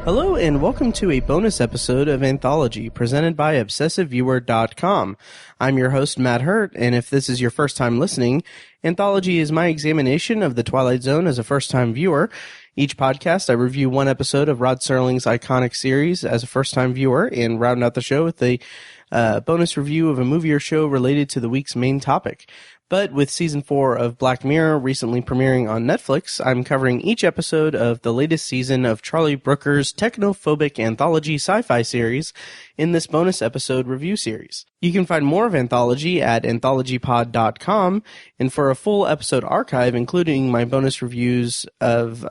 Hello and welcome to a bonus episode of Anthology presented by ObsessiveViewer.com. I'm your host, Matt Hurt, and if this is your first time listening, Anthology is my examination of The Twilight Zone as a first-time viewer. Each podcast, I review one episode of Rod Serling's iconic series as a first-time viewer and round out the show with a bonus review of a movie or show related to the week's main topic. But with Season 4 of Black Mirror recently premiering on Netflix, I'm covering each episode of the latest season of Charlie Brooker's technophobic anthology sci-fi series in this bonus episode review series. You can find more of Anthology at anthologypod.com, and for a full episode archive, including my bonus reviews of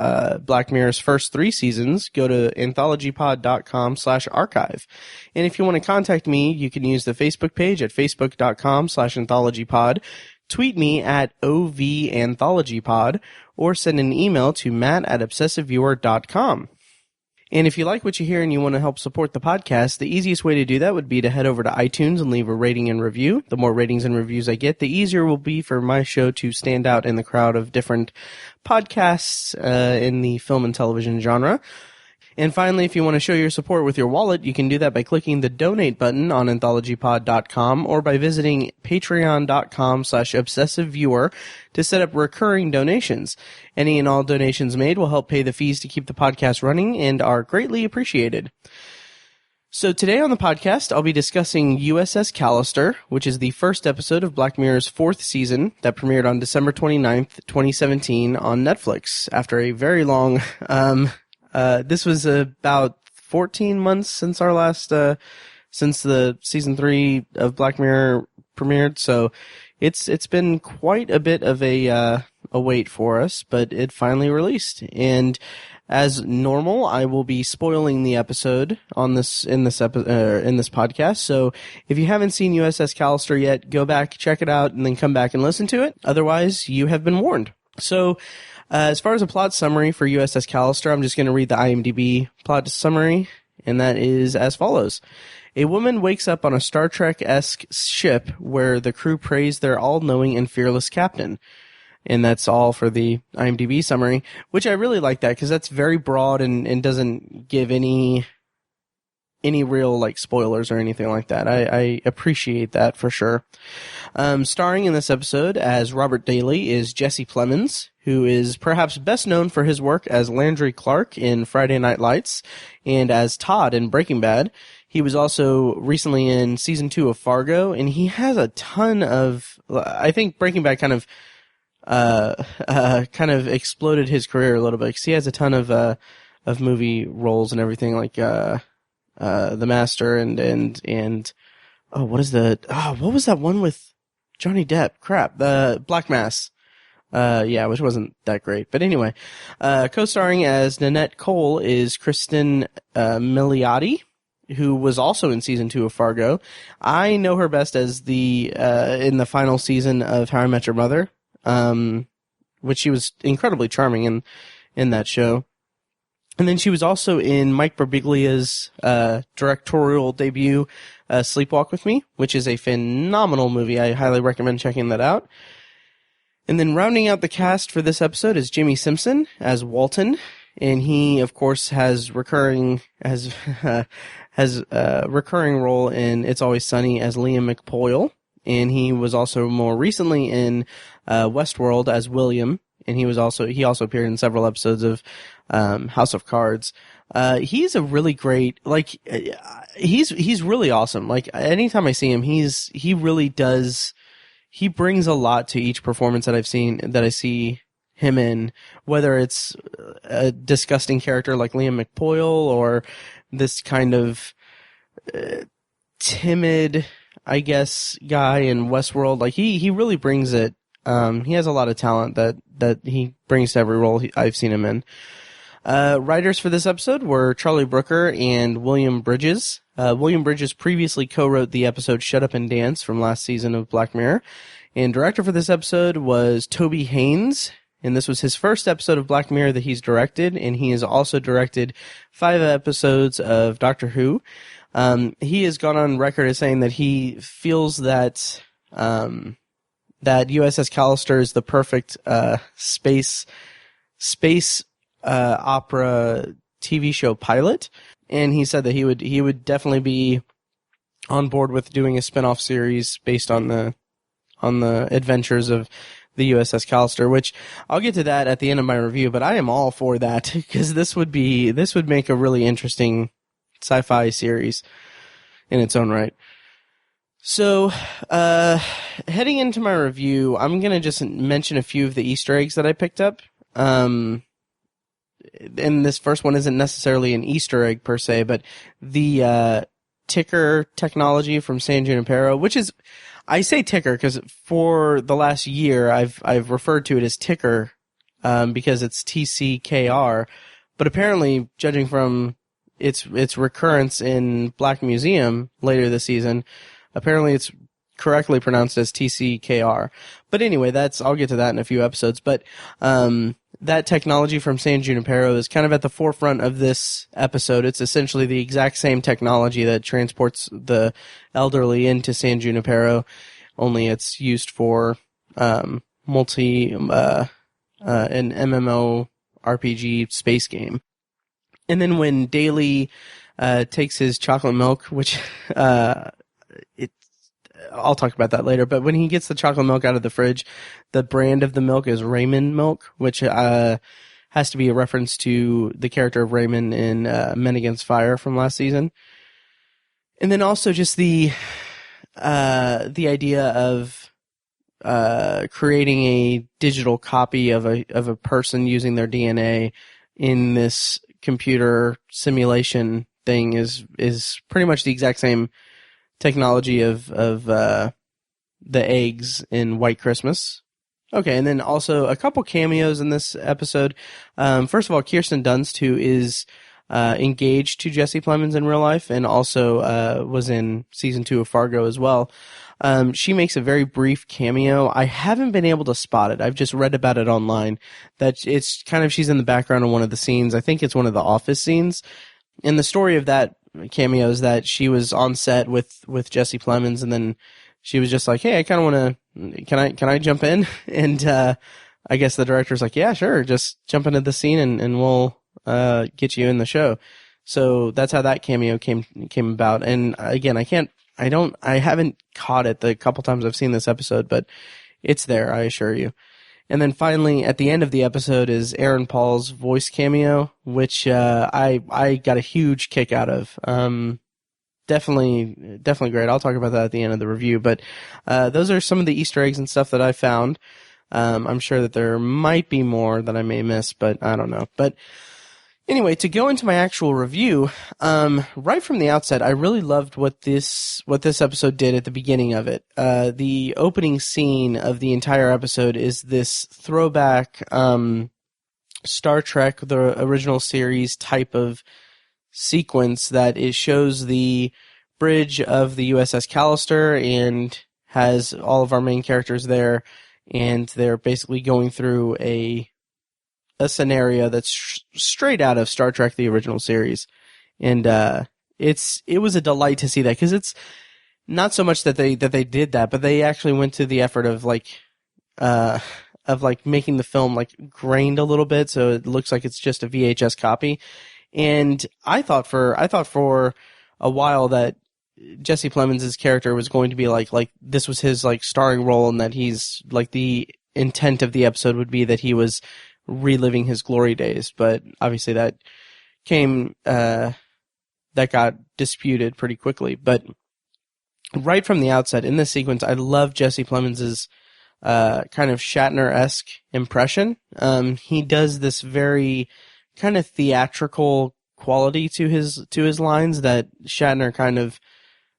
Black Mirror's first 3 seasons, go to anthologypod.com/archive. And if you want to contact me, you can use the Facebook page at facebook.com/anthologypod, tweet me at OVAnthologyPod, or send an email to matt@obsessiveviewer.com. And if you like what you hear and you want to help support the podcast, the easiest way to do that would be to head over to iTunes and leave a rating and review. The more ratings and reviews I get, the easier it will be for my show to stand out in the crowd of different podcasts in the film and television genre. And finally, if you want to show your support with your wallet, you can do that by clicking the donate button on anthologypod.com or by visiting patreon.com/obsessiveviewer to set up recurring donations. Any and all donations made will help pay the fees to keep the podcast running and are greatly appreciated. So today on the podcast, I'll be discussing USS Callister, which is the first episode of Black Mirror's 4th season that premiered on December 29th, 2017 on Netflix after a very long this was about 14 months since our last, since the season 3 of Black Mirror premiered. So it's been quite a bit of a wait for us, but it finally released. And as normal, I will be spoiling the episode in this podcast. So if you haven't seen USS Callister yet, go back, check it out, and then come back and listen to it. Otherwise, you have been warned. So, as far as a plot summary for USS Callister, I'm just going to read the IMDb plot summary, and that is as follows. A woman wakes up on a Star Trek-esque ship where the crew praise their all-knowing and fearless captain. And that's all for the IMDb summary, which I really like that because that's very broad and doesn't give any real like spoilers or anything like that. I appreciate that for sure. Starring in this episode as Robert Daly is Jesse Plemons, who is perhaps best known for his work as Landry Clark in Friday Night Lights and as Todd in Breaking Bad. He was also recently in season 2 of Fargo, and he has a ton of, I think Breaking Bad kind of exploded his career a little bit because he has a ton of movie roles and everything like, The Master and what was that one with Johnny Depp? Crap, the Black Mass. Which wasn't that great. But anyway, co-starring as Nanette Cole is Kristen Milioti, who was also in season 2 of Fargo. I know her best as in the final season of How I Met Your Mother, which she was incredibly charming in that show. And then she was also in Mike Birbiglia's directorial debut, Sleepwalk with Me, which is a phenomenal movie. I highly recommend checking that out. And then rounding out the cast for this episode is Jimmy Simpson as Walton, and he, of course, has a recurring role in It's Always Sunny as Liam McPoyle, and he was also more recently in Westworld as William, and he also appeared in several episodes of House of Cards. He's a really great, he's really awesome. Like, anytime I see him, he brings a lot to each performance that I see him in, whether it's a disgusting character like Liam McPoyle or this kind of timid, I guess, guy in Westworld. Like, he really brings it. He has a lot of talent that he brings to every role I've seen him in. Writers for this episode were Charlie Brooker and William Bridges. William Bridges previously co-wrote the episode Shut Up and Dance from last season of Black Mirror. And director for this episode was Toby Haynes. And this was his first episode of Black Mirror that he's directed. And he has also directed 5 episodes of Doctor Who. He has gone on record as saying that he feels that that USS Callister is the perfect space opera TV show pilot, and he said that he would definitely be on board with doing a spin-off series based on the adventures of the USS Callister, which I'll get to that at the end of my review, but I am all for that because this would make a really interesting sci-fi series in its own right. So, heading into my review, I'm going to just mention a few of the Easter eggs that I picked up. And this first one isn't necessarily an Easter egg per se, but the ticker technology from San Junipero, which is, I say ticker because for the last year I've referred to it as ticker because it's TCKR, but apparently, judging from its recurrence in Black Museum later this season, apparently it's correctly pronounced as TCKR. But anyway, I'll get to that in a few episodes. But that technology from San Junipero is kind of at the forefront of this episode. It's essentially the exact same technology that transports the elderly into San Junipero, only it's used for an MMO RPG space game. And then when Daly takes his chocolate milk, which I'll talk about that later, but when he gets the chocolate milk out of the fridge, the brand of the milk is Raymond milk, which has to be a reference to the character of Raymond in Men Against Fire from last season. And then also just the idea of creating a digital copy of a person using their DNA in this computer simulation thing is pretty much the exact same technology of the eggs in White Christmas. Okay, and then also a couple cameos in this episode. First of all, Kirsten Dunst, who is engaged to Jesse Plemons in real life and also was in season 2 of Fargo as well. She makes a very brief cameo. I haven't been able to spot it. I've just read about it online. That it's kind of, she's in the background of one of the scenes. I think it's one of the office scenes. And the story of that cameo is that she was on set with Jesse Plemons, and then she was just like, "Hey, I kind of want to, can I jump in?" And I guess the director's like, "Yeah, sure, just jump into the scene and we'll get you in the show." So that's how that cameo came about. And again, I haven't caught it the couple times I've seen this episode, but it's there, I assure you. And then finally, at the end of the episode is Aaron Paul's voice cameo, which I got a huge kick out of. Definitely great. I'll talk about that at the end of the review. But those are some of the Easter eggs and stuff that I found. I'm sure that there might be more that I may miss, but I don't know. But anyway, to go into my actual review, right from the outset, I really loved what this episode did at the beginning of it. The opening scene of the entire episode is this throwback Star Trek, the original series type of sequence that it shows the bridge of the USS Callister and has all of our main characters there, and they're basically going through a scenario that's straight out of Star Trek, the original series. And it was a delight to see that, because it's not so much that they did that, but they actually went to the effort of making the film like grained a little bit, so it looks like it's just a VHS copy. And I thought for a while that Jesse Plemons' character was going to be like this was his like starring role, and that he's like the intent of the episode would be that he was reliving his glory days. But obviously that got disputed pretty quickly. But right from the outset in this sequence, I love Jesse Plemons' kind of Shatner-esque impression. He does this very kind of theatrical quality to his lines that Shatner kind of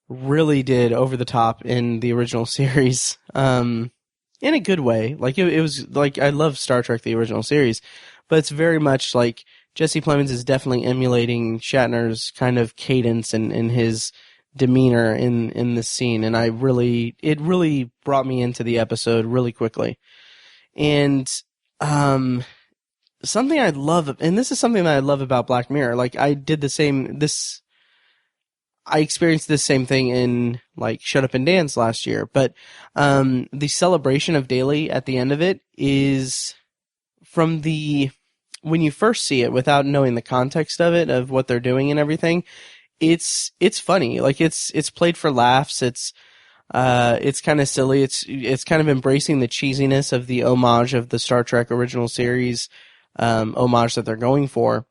really did over the top in the original series, in a good way. Like it was like, I love Star Trek, the original series, but it's very much like Jesse Plemons is definitely emulating Shatner's kind of cadence and his demeanor in this scene. And it really brought me into the episode really quickly. And, something I love, and this is something that I love about Black Mirror, like I experienced this same thing in like Shut Up and Dance last year, but the celebration of Daly at the end of it is from the when you first see it without knowing the context of it, of what they're doing and everything, it's funny. Like it's played for laughs. It's kind of silly. It's kind of embracing the cheesiness of the homage of the Star Trek original series, homage that they're going for.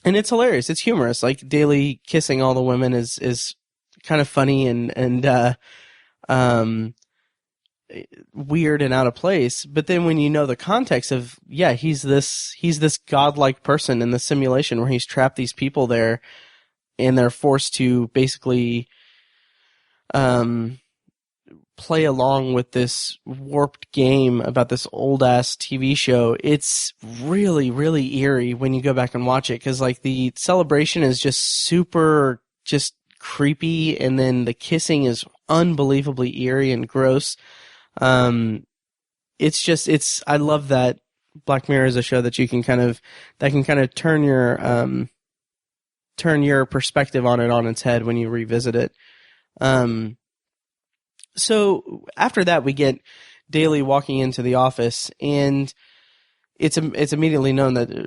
And it's hilarious. It's humorous. Like Daly kissing all the women is kind of funny and weird and out of place. But then when you know the context of, yeah, he's this godlike person in the simulation where he's trapped these people there and they're forced to basically play along with this warped game about this old ass TV show. It's really, really eerie when you go back and watch it, because like the celebration is just super just creepy, and then the kissing is unbelievably eerie and gross. I love that Black Mirror is a show that you can kind of turn your perspective on it on its head when you revisit it. So after that, we get Daly walking into the office, and it's immediately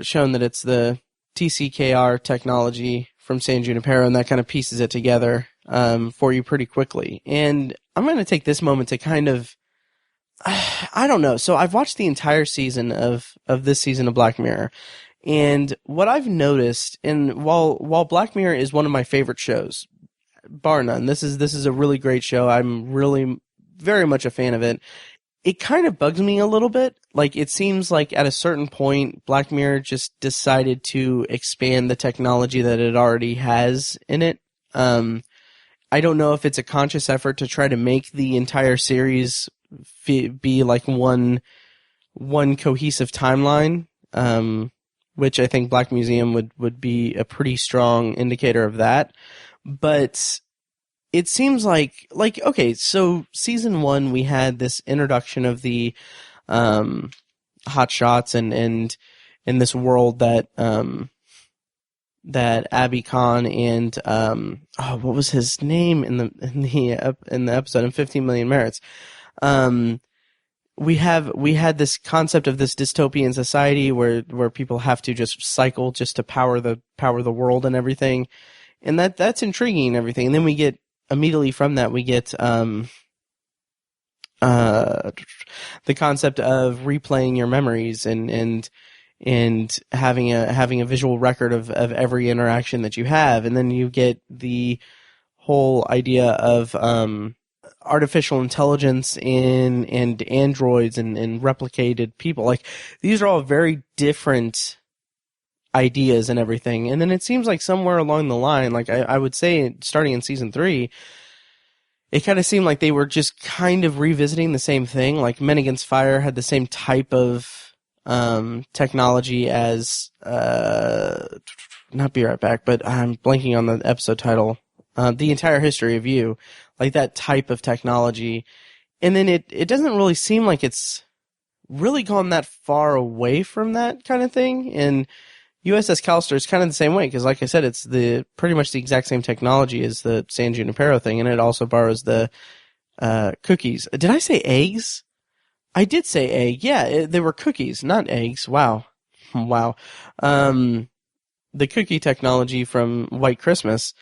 shown that it's the TCKR technology from San Junipero, and that kind of pieces it together for you pretty quickly. And I'm going to take this moment to kind of, I don't know. So I've watched the entire season of this season of Black Mirror, and what I've noticed, and while Black Mirror is one of my favorite shows, bar none, this is a really great show. I'm really very much a fan of it. It kind of bugs me a little bit. Like, it seems like at a certain point, Black Mirror just decided to expand the technology that it already has in it. I don't know if it's a conscious effort to try to make the entire series be like one cohesive timeline, which I think Black Museum would be a pretty strong indicator of that. But it seems like, okay, so season 1, we had this introduction of the hot shots and in this world that Abby Khan and what was his name in the episode in 15 Million Merits? We had this concept of this dystopian society where people have to just cycle just to power the world and everything. And that's intriguing and everything. And then we get immediately from that, we get the concept of replaying your memories and having a visual record of every interaction that you have. And then you get the whole idea of artificial intelligence and androids and replicated people. Like, these are all very different ideas and everything. And then it seems like somewhere along the line, like I would say starting in season 3, it kind of seemed like they were just kind of revisiting the same thing. Like Men Against Fire had the same type of technology as not Be Right Back, but I'm blanking on the episode title. The Entire History of You, like that type of technology. And then it doesn't really seem like it's really gone that far away from that kind of thing. And USS Callister is kind of the same way, because like I said, it's pretty much the exact same technology as the San Junipero thing, and it also borrows the cookies. Did I say eggs? I did say egg. Yeah, they were cookies, not eggs. Wow. The cookie technology from White Christmas.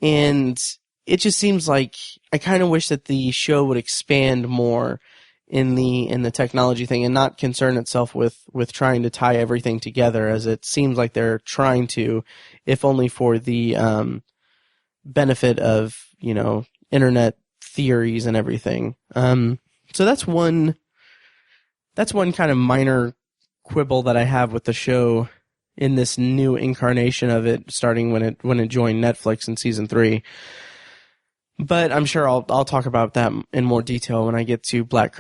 And it just seems like I kind of wish that the show would expand more in the technology thing and not concern itself with trying to tie everything together, as it seems like they're trying to, if only for the benefit of, internet theories and everything. So that's one kind of minor quibble that I have with the show in this new incarnation of it, starting when it joined Netflix in season 3. But I'm sure I'll talk about that in more detail when I get to Black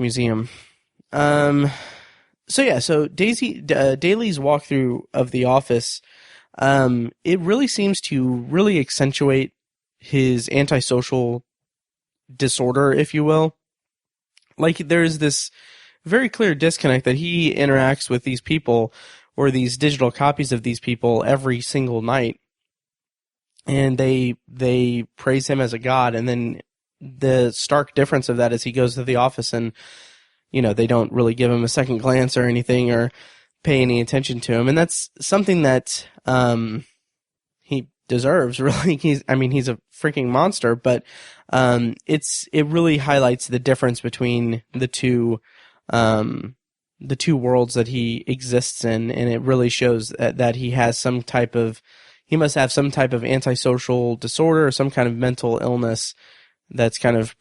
Museum. So Daly's walkthrough of the office, it really seems to really accentuate his antisocial disorder, if you will. Like, there's this very clear disconnect that he interacts with these people, or these digital copies of these people, every single night. And they praise him as a god, and then the stark difference of that is he goes to the office and, they don't really give him a second glance or anything, or pay any attention to him, and that's something that he deserves. Really, he's a freaking monster, but it really highlights the difference between the two worlds that he exists in, and it really shows that he has he must have some type of antisocial disorder or some kind of mental illness that's kind of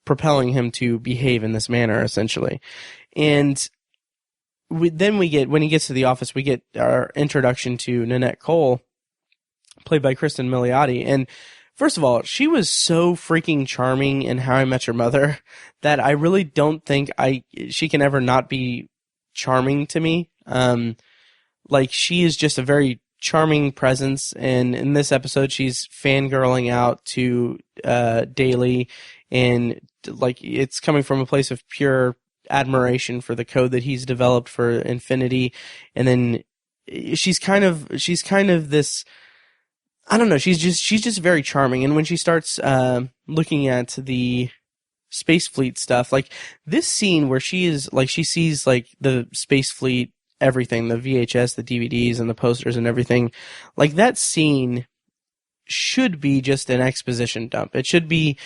propelling him to behave in this manner, essentially. And when he gets to the office, we get our introduction to Nanette Cole, played by Kristen Milioti. And first of all, she was so freaking charming in How I Met Your Mother that I really don't think she can ever not be charming to me. Like, she is just a very charming presence, and in this episode, she's fangirling out to Daily, and like, it's coming from a place of pure admiration for the code that he's developed for Infinity. And then she's kind of this, I don't know, she's just very charming. And when she starts looking at the Space Fleet stuff, like this scene where she sees like the Space Fleet, everything, the VHS, the DVDs, and the posters and everything, like that scene should be just an exposition dump. It should be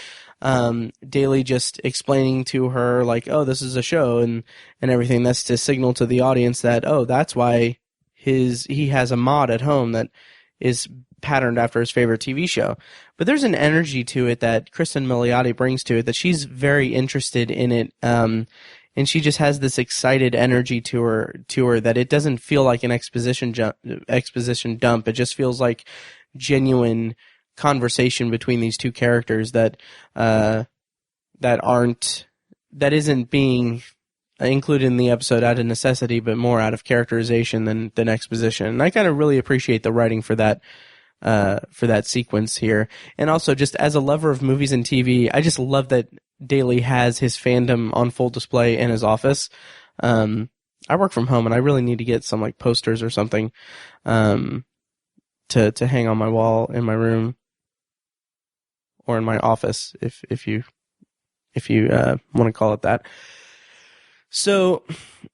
Daily just explaining to her, like, oh, this is a show and everything. That's to signal to the audience that, oh, that's why he has a mod at home that is patterned after his favorite TV show. But there's an energy to it that Kristen Milioti brings to it, that she's very interested in it, and she just has this excited energy to her that it doesn't feel like an exposition dump. It just feels like genuine conversation between these two characters that isn't being included in the episode out of necessity, but more out of characterization than exposition. And I kind of really appreciate the writing for that sequence here. And also, just as a lover of movies and TV, I just love that Daily has his fandom on full display in his office. I work from home, and I really need to get some like posters or something to hang on my wall in my room or in my office, if you want to call it that. So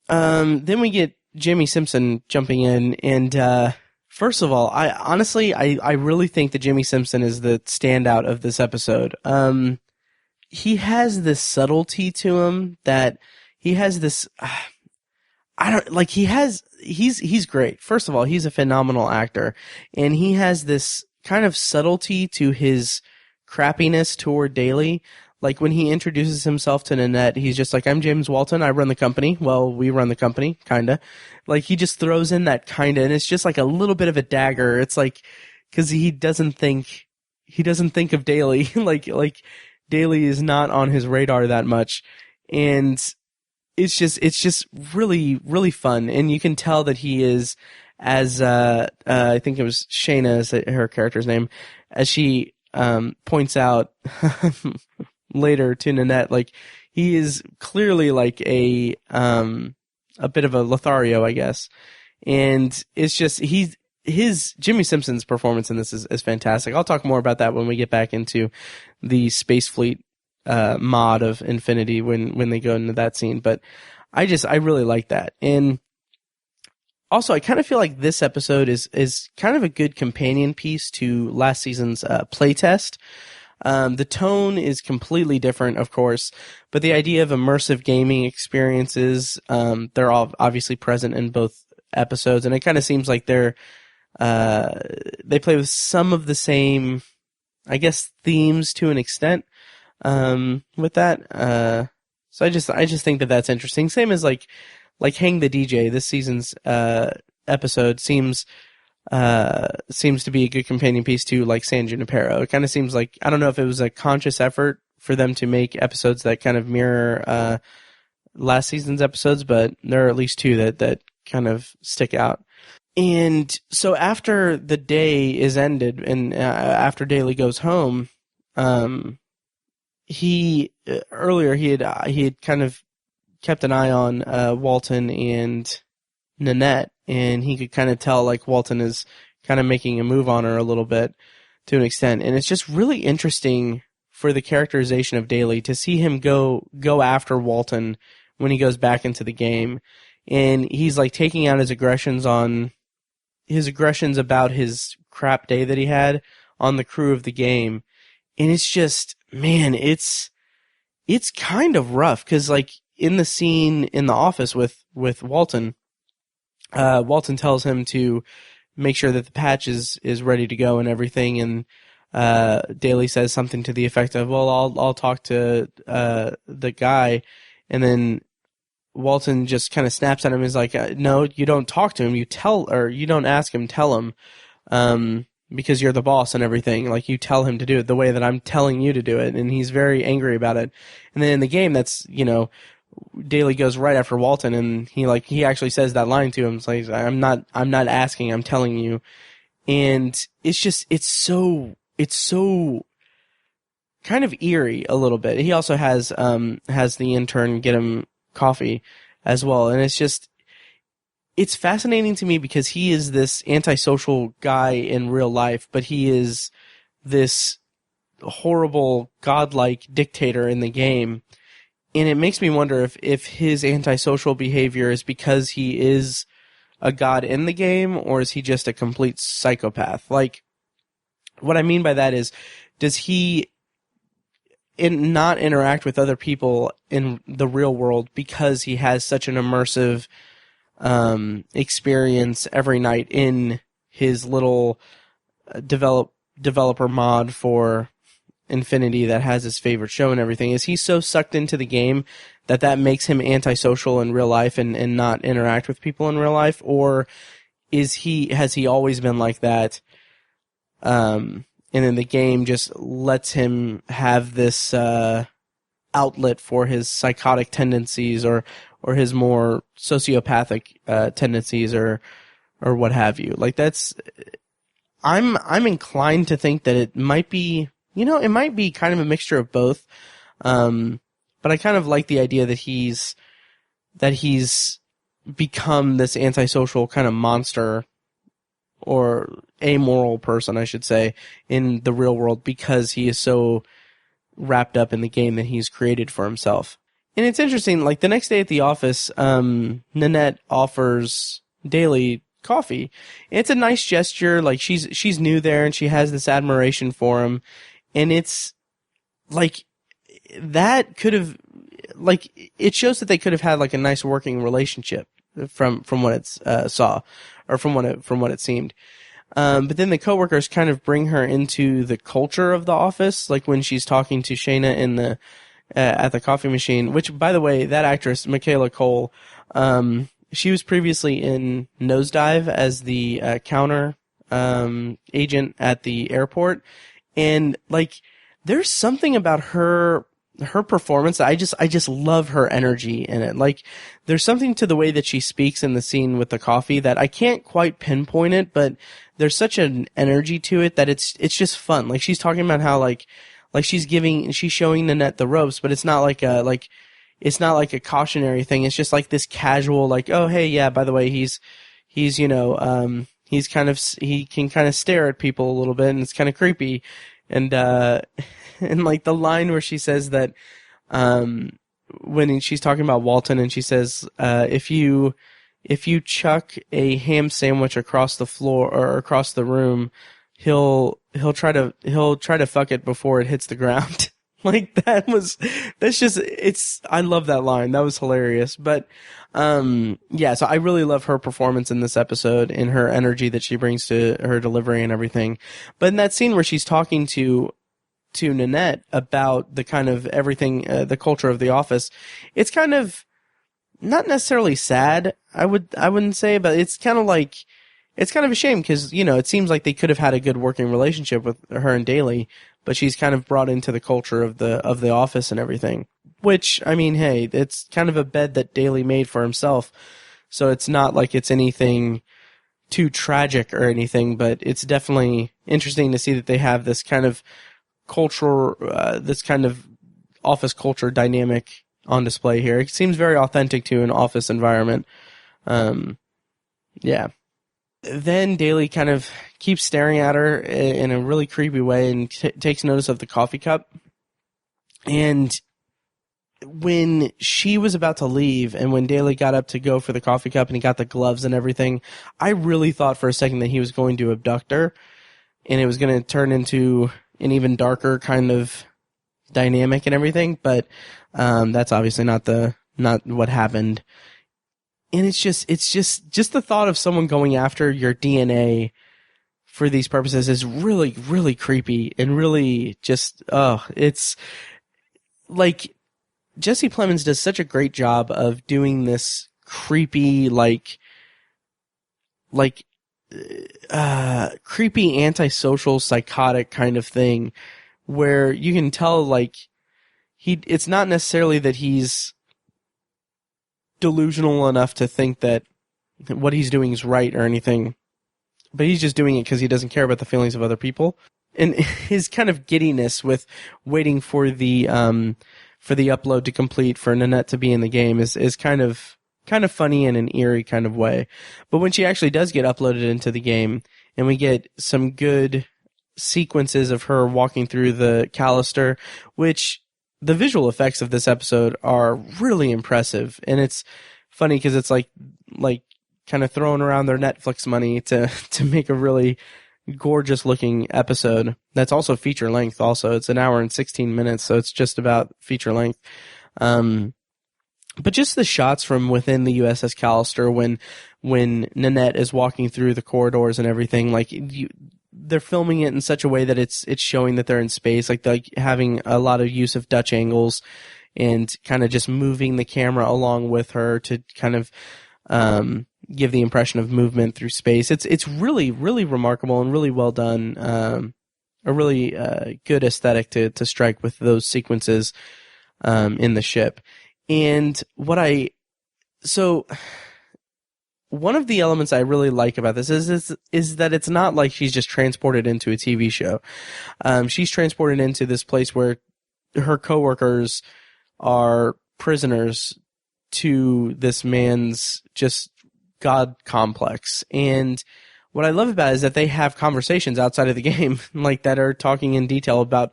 then we get Jamie Simpson jumping in, and first of all, I really think that Jamie Simpson is the standout of this episode. He has this subtlety to him that he has this. He's great. First of all, he's a phenomenal actor, and he has this kind of subtlety to his crappiness toward Daily. Like, when he introduces himself to Nanette, he's just like, I'm James Walton, I run the company. Well, we run the company, kinda. Like, he just throws in that kinda, and it's just like a little bit of a dagger. It's like, cause he doesn't think of Daily. like Daily is not on his radar that much. And it's just really, really fun. And you can tell that he is, as, I think it was Shayna is her character's name, as she, points out later to Nanette, like, he is clearly like a bit of a Lothario, I guess. And it's just, Jimmy Simpson's performance in this is fantastic. I'll talk more about that when we get back into the Space Fleet mod of Infinity when they go into that scene. But I really like that. And also, I kind of feel like this episode is kind of a good companion piece to last season's playtest. The tone is completely different, of course, but the idea of immersive gaming experiences, they're all obviously present in both episodes, and it kind of seems like they play with some of the same, I guess, themes to an extent, with that. So I just think that that's interesting. Same as like Hang the DJ, this season's, episode seems to be a good companion piece to like San Junipero. It kind of seems like, I don't know if it was a conscious effort for them to make episodes that kind of mirror last season's episodes, but there are at least two that kind of stick out. And so after the day is ended and after Daily goes home, he had kind of kept an eye on Walton and Nanette, and he could kind of tell like Walton is kind of making a move on her a little bit to an extent. And it's just really interesting for the characterization of Daily to see him go after Walton when he goes back into the game. and he's like taking out his aggressions about his crap day that he had on the crew of the game. And it's just, man, it's kind of rough, because like in the scene in the office with Walton, Walton tells him to make sure that the patch is ready to go and everything, and Daly says something to the effect of, well, I'll talk to the guy, and then Walton just kind of snaps at him and is like, no, you don't talk to him, you don't ask him, tell him, because you're the boss and everything, like you tell him to do it the way that I'm telling you to do it, and he's very angry about it. And then in the game, that's, Daly goes right after Walton, and he actually says that line to him. It's like, I'm not asking, I'm telling you. And it's just, it's so kind of eerie a little bit. He also has the intern get him coffee as well. And it's fascinating to me because he is this antisocial guy in real life, but he is this horrible godlike dictator in the game. And it makes me wonder if his antisocial behavior is because he is a god in the game, or is he just a complete psychopath? Like, what I mean by that is, does he not interact with other people in the real world because he has such an immersive experience every night in his little developer mod for Infinity that has his favorite show and everything? Is he so sucked into the game that makes him antisocial in real life and not interact with people in real life? Or has he always been like that? And then the game just lets him have this outlet for his psychotic tendencies or his more sociopathic tendencies or what have you. Like, that's, I'm inclined to think that it might be, it might be kind of a mixture of both. But I kind of like the idea that he's become this antisocial kind of monster, or amoral person, I should say, in the real world because he is so wrapped up in the game that he's created for himself. And it's interesting, like the next day at the office, Nanette offers Daly coffee. It's a nice gesture, like she's new there and she has this admiration for him. And it's like, that could have, like, it shows that they could have had like a nice working relationship from what it's saw, or from what it seemed. But then the coworkers kind of bring her into the culture of the office, like when she's talking to Shayna in the at the coffee machine. Which, by the way, that actress Michaela Cole, she was previously in Nosedive as the counter agent at the airport, and like, there's something about her performance. I just love her energy in it. Like, there's something to the way that she speaks in the scene with the coffee that I can't quite pinpoint it, but there's such an energy to it that it's just fun. Like, she's talking about how like she's showing Nanette the ropes, but it's not like a cautionary thing. It's just like this casual, like, oh hey, yeah, by the way, he's he can kind of stare at people a little bit, and it's kind of creepy. And and like the line where she says that, when she's talking about Walton, and she says, if you chuck a ham sandwich across the floor or across the room, he'll try to fuck it before it hits the ground. Like, I love that line. That was hilarious. But, yeah, so I really love her performance in this episode and her energy that she brings to her delivery and everything. But in that scene where she's talking to Nanette about the kind of everything, the culture of the office, it's kind of not necessarily sad, I wouldn't say, but it's kind of a shame because, it seems like they could have had a good working relationship with her and Daly, but she's kind of brought into the culture of the office and everything. Which, I mean, hey, it's kind of a bed that Daly made for himself, so it's not like it's anything too tragic or anything, but it's definitely interesting to see that they have this kind of culture, this kind of office culture dynamic on display here. It seems very authentic to an office environment. Yeah. Then Daly kind of keeps staring at her in a really creepy way and takes notice of the coffee cup. And when she was about to leave and when Daly got up to go for the coffee cup and he got the gloves and everything, I really thought for a second that he was going to abduct her and it was going to turn into an even darker kind of dynamic and everything, but that's obviously not what happened. And it's just the thought of someone going after your DNA for these purposes is really, really creepy and really just, it's like Jesse Plemons does such a great job of doing this creepy, creepy antisocial psychotic kind of thing where you can tell like it's not necessarily that he's delusional enough to think that what he's doing is right or anything, but he's just doing it because he doesn't care about the feelings of other people. And his kind of giddiness with waiting for the upload to complete for Nanette to be in the game is kind of funny in an eerie kind of way. But when she actually does get uploaded into the game and we get some good sequences of her walking through the Callister, which the visual effects of this episode are really impressive. And it's funny because it's like kind of throwing around their Netflix money to make a really gorgeous looking episode. That's also feature length also. It's an hour and 16 minutes, so it's just about feature length. But just the shots from within the USS Callister when Nanette is walking through the corridors and everything, like they're filming it in such a way that it's showing that they're in space, like having a lot of use of Dutch angles and kind of just moving the camera along with her to kind of give the impression of movement through space. It's really, really remarkable and really well done. A really good aesthetic to strike with those sequences in the ship. And one of the elements I really like about this is that it's not like she's just transported into a TV show. She's transported into this place where her coworkers are prisoners to this man's just God complex. And what I love about it is that they have conversations outside of the game, like that are talking in detail about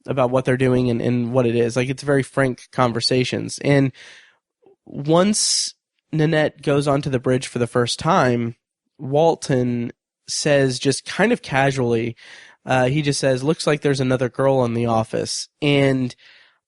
what they're doing and what it is. Like it's very frank conversations. And once Nanette goes onto the bridge for the first time, Walton says just kind of casually, he just says, "Looks like there's another girl in the office." And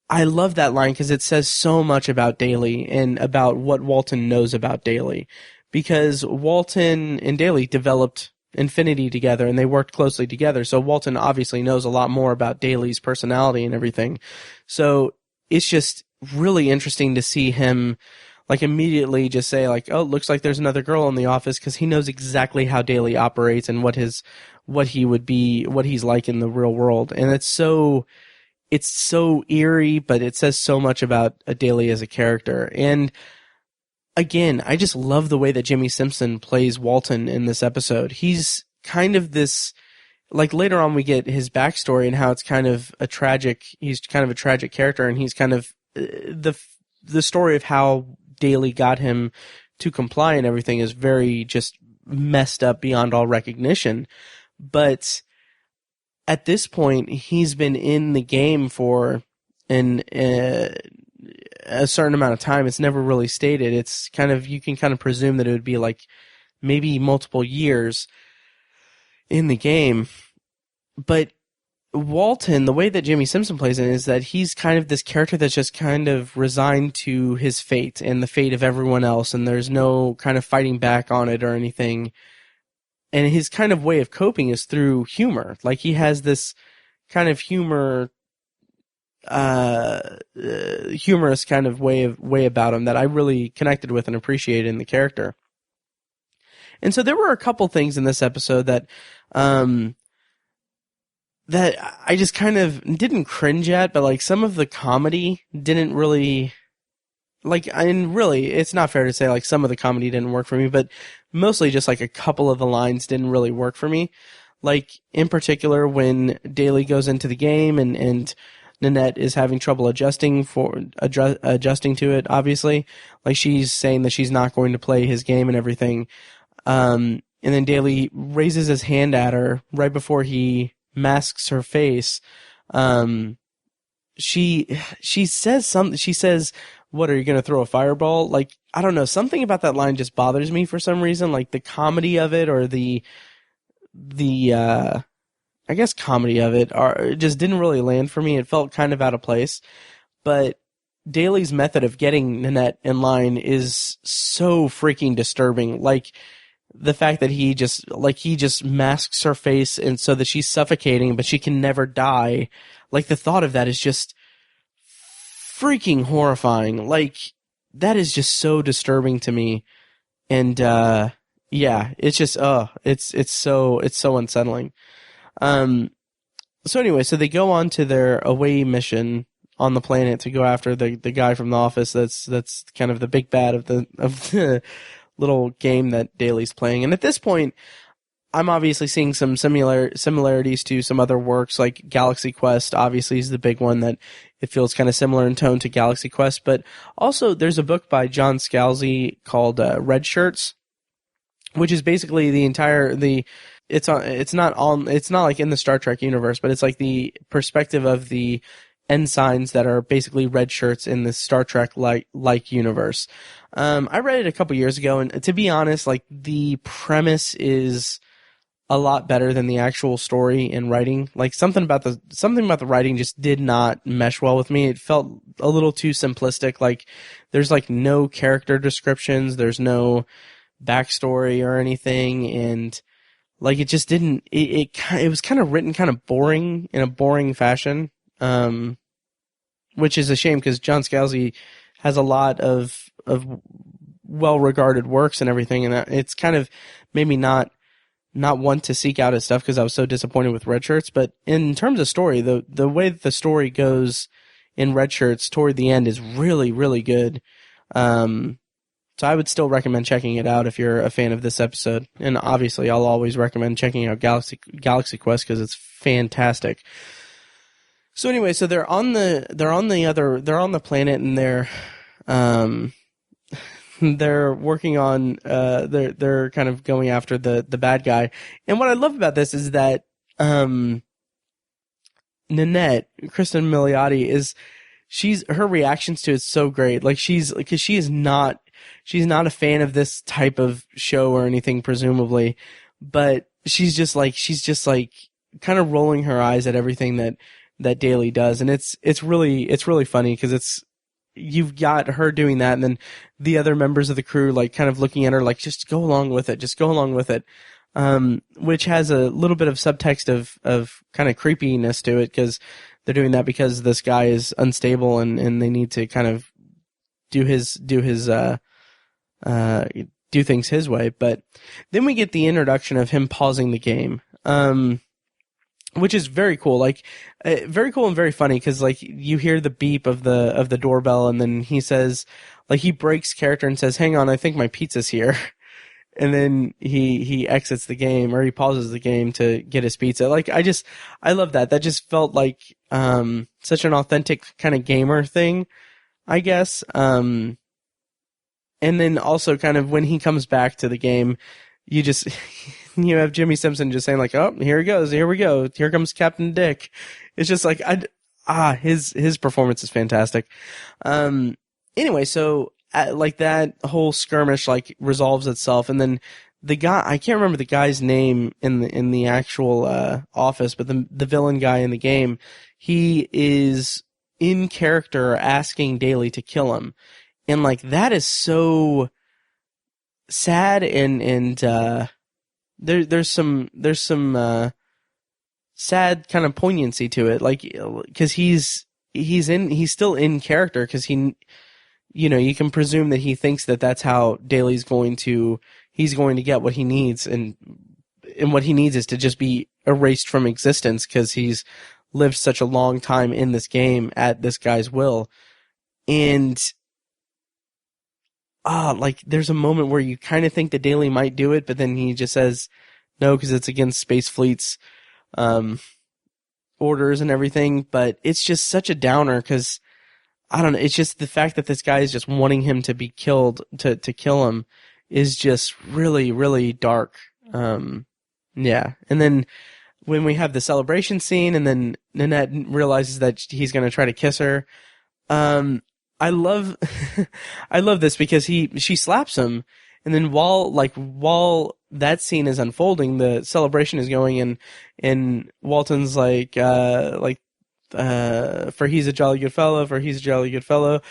I love that line because it says so much about Daly and about what Walton knows about Daly. Because Walton and Daly developed Infinity together and they worked closely together. So Walton obviously knows a lot more about Daly's personality and everything. So it's just really interesting to see him like immediately just say like, "Oh, looks like there's another girl in the office," because he knows exactly how Daly operates and what he's like in the real world. And it's so eerie, but it says so much about Daly as a character. And again, I just love the way that Jimmy Simpson plays Walton in this episode. He's kind of this, like later on we get his backstory and how it's kind of he's kind of a tragic character, and he's kind of the story of how Daly got him to comply and everything is very just messed up beyond all recognition. But at this point, he's been in the game for a certain amount of time. It's never really stated. It's kind of, you can kind of presume that it would be like maybe multiple years in the game. But Walton, the way that Jimmy Simpson plays it is that he's kind of this character that's just kind of resigned to his fate and the fate of everyone else, and there's no kind of fighting back on it or anything. And his kind of way of coping is through humor. Like he has this kind of humorous kind of way about him that I really connected with and appreciated in the character. And so there were a couple things in this episode that I just kind of didn't cringe at, but like some of the comedy didn't really, like, and really, it's not fair to say like some of the comedy didn't work for me, but mostly just like a couple of the lines didn't really work for me. Like in particular, when Daly goes into the game and Nanette is having trouble adjusting to it, obviously. Like she's saying that she's not going to play his game and everything. And then Daly raises his hand at her right before he masks her face. And she says something. She says, "What, are you going to throw a fireball?" Like, I don't know, something about that line just bothers me for some reason. Like the comedy of it, or the I guess comedy of it, it just didn't really land for me. It felt kind of out of place. But Daly's method of getting Nanette in line is so freaking disturbing. Like the fact that he just masks her face and so that she's suffocating, but she can never die. Like the thought of that is just freaking horrifying. Like that is just so disturbing to me. And yeah, it's just it's so unsettling. So anyway, so they go on to their away mission on the planet to go after the guy from the office that's kind of the big bad of the little game that Daly's playing. And at this point, I'm obviously seeing some similarities to some other works, like Galaxy Quest obviously is the big one that it feels kind of similar in tone to Galaxy Quest, but also there's a book by John Scalzi called Red Shirts, which is basically it's not like in the Star Trek universe, but it's like the perspective of the ensigns that are basically red shirts in the Star Trek like universe. I read it a couple years ago, and to be honest, like the premise is a lot better than the actual story and writing. Like something about the writing just did not mesh well with me. It felt a little too simplistic. Like there's like no character descriptions, there's no backstory or anything, and like it just didn't. It was kind of written kind of boring in a boring fashion. Which is a shame because John Scalzi has a lot of well-regarded works and everything, and it's kind of made me not want to seek out his stuff because I was so disappointed with Red Shirts. But in terms of story, the way that the story goes in Red Shirts toward the end is really, really good. So I would still recommend checking it out if you're a fan of this episode. And obviously, I'll always recommend checking out Galaxy Quest because it's fantastic. So anyway, so they're on the planet, and they're working on they're kind of going after the bad guy. And what I love about this is that Nanette, Kristen Milioti, her reactions to it's so great. Like because she's not a fan of this type of show or anything, presumably, but she's just like kind of rolling her eyes at everything that Daly does, and it's really funny because you've got her doing that, and then the other members of the crew like kind of looking at her like just go along with it, which has a little bit of subtext of kind of creepiness to it because they're doing that because this guy is unstable and they need to kind of do things his way. But then we get the introduction of him pausing the game. Which is very cool, very cool and very funny because like you hear the beep of the doorbell, and then he says, like he breaks character and says, "Hang on, I think my pizza's here," and then he exits the game, or he pauses the game to get his pizza. Like I love that. That just felt like such an authentic kind of gamer thing, I guess. And then also kind of when he comes back to the game, you have Jimmy Simpson just saying like, "Oh, here he goes. Here we go. Here comes Captain Dick." It's just like, his performance is fantastic. Anyway, so like that whole skirmish like resolves itself, and then the guy, I can't remember the guy's name in the actual office, but the villain guy in the game, he is in character asking Daly to kill him, and like that is so sad, and there's some sad kind of poignancy to it, like because he's still in character because you can presume that he thinks that that's how Daly's going to get what he needs, and what he needs is to just be erased from existence because he's lived such a long time in this game at this guy's will. And like there's a moment where you kind of think that Daly might do it, but then he just says no because it's against Space Fleet's orders and everything. But it's just such a downer because I don't know. It's just the fact that this guy is just wanting him to be killed, to kill him, is just really, really dark. Yeah. And then when we have the celebration scene, and then Nanette realizes that he's going to try to kiss her. I love, I love this because she slaps him, and then while that scene is unfolding, the celebration is going, and Walton's like, for he's a jolly good fellow, for he's a jolly good fellow,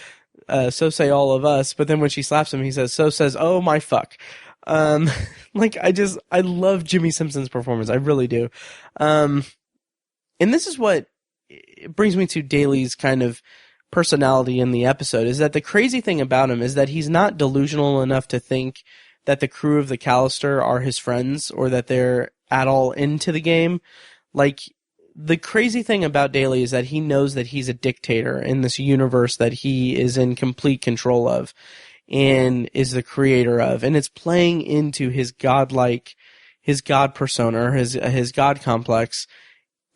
so say all of us. But then when she slaps him, he says, so says, oh my fuck. I love Jimmy Simpson's performance. I really do. And this is what brings me to Daly's kind of personality in the episode, is that the crazy thing about him is that he's not delusional enough to think that the crew of the Callister are his friends or that they're at all into the game. Like, the crazy thing about Daly is that he knows that he's a dictator in this universe that he is in complete control of and is the creator of, and it's playing into his God persona, his God complex,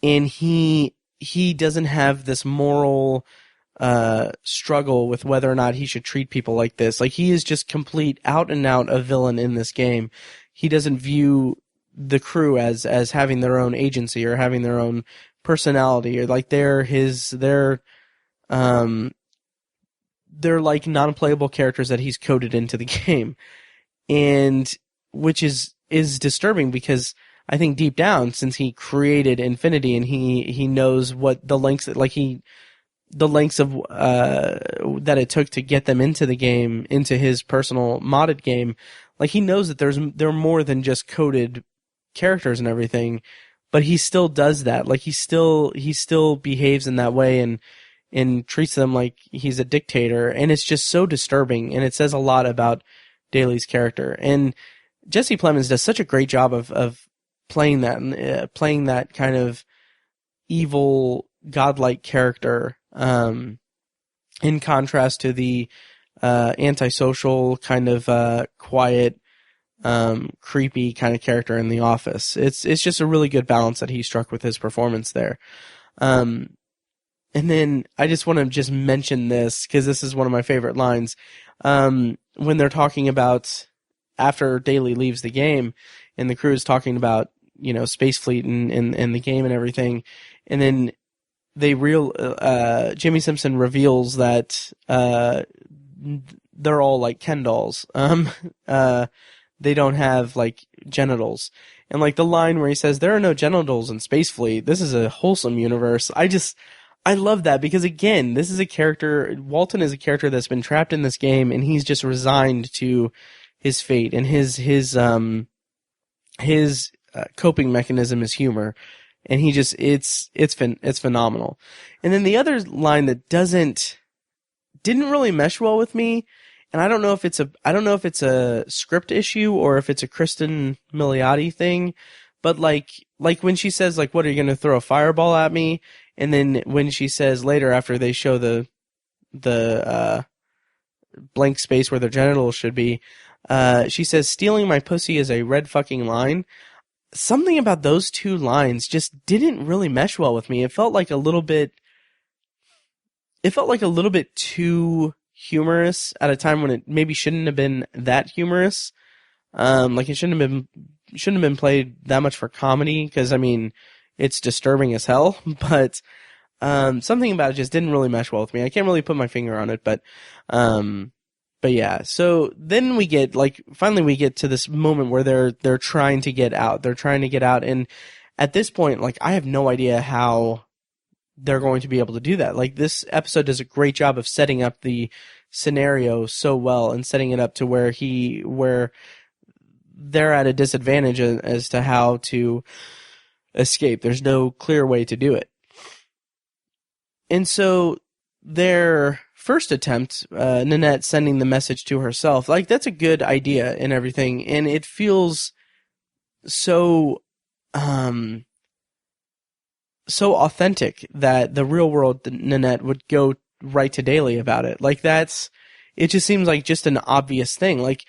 and he doesn't have this moral struggle with whether or not he should treat people like this. Like, he is just complete out and out a villain in this game. He doesn't view the crew as having their own agency or having their own personality, or like they're like non-playable characters that he's coded into the game, and which is disturbing, because I think deep down, since he created Infinity and he knows what the lengths of that it took to get them into the game, into his personal modded game, like, he knows that they're more than just coded characters and everything, but he still does that. Like, he still behaves in that way and treats them like he's a dictator, and it's just so disturbing, and it says a lot about Daly's character. And Jesse Plemons does such a great job of playing that kind of evil, godlike character, in contrast to the antisocial, kind of quiet, creepy kind of character in The Office. It's just a really good balance that he struck with his performance there. And then I just want to just mention this, because this is one of my favorite lines. When they're talking about, after Daly leaves the game, and the crew is talking about, Space Fleet and the game and everything, and then Jimmy Simpson reveals that they're all like Ken dolls. They don't have like genitals. And like the line where he says, there are no genitals in Space Fleet, this is a wholesome universe. I love that, because again, this is a character, Walton is a character that's been trapped in this game, and he's just resigned to his fate, and his coping mechanism is humor, and he just, it's phenomenal. And then the other line that didn't really mesh well with me, and I don't know if it's a script issue or if it's a Kristen Milioti thing, but like when she says, like, what, are you going to throw a fireball at me? And then when she says later, after they show the blank space where their genitals should be, she says, stealing my pussy is a red fucking line. Something about those two lines just didn't really mesh well with me. It felt like a little bit too humorous at a time when it maybe shouldn't have been that humorous. Like, it shouldn't have been played that much for comedy, because I mean, it's disturbing as hell, but something about it just didn't really mesh well with me. I can't really put my finger on it, but yeah. So then finally we get to this moment where they're trying to get out. They're trying to get out, and at this point, like, I have no idea how they're going to be able to do that. Like, this episode does a great job of setting up the scenario so well, and setting it up to where they're at a disadvantage as to how to escape. There's no clear way to do it. And so their first attempt, Nanette sending the message to herself, like, that's a good idea and everything, and it feels so authentic that the real world Nanette would go right to Daly about it. Like, it just seems like just an obvious thing. Like,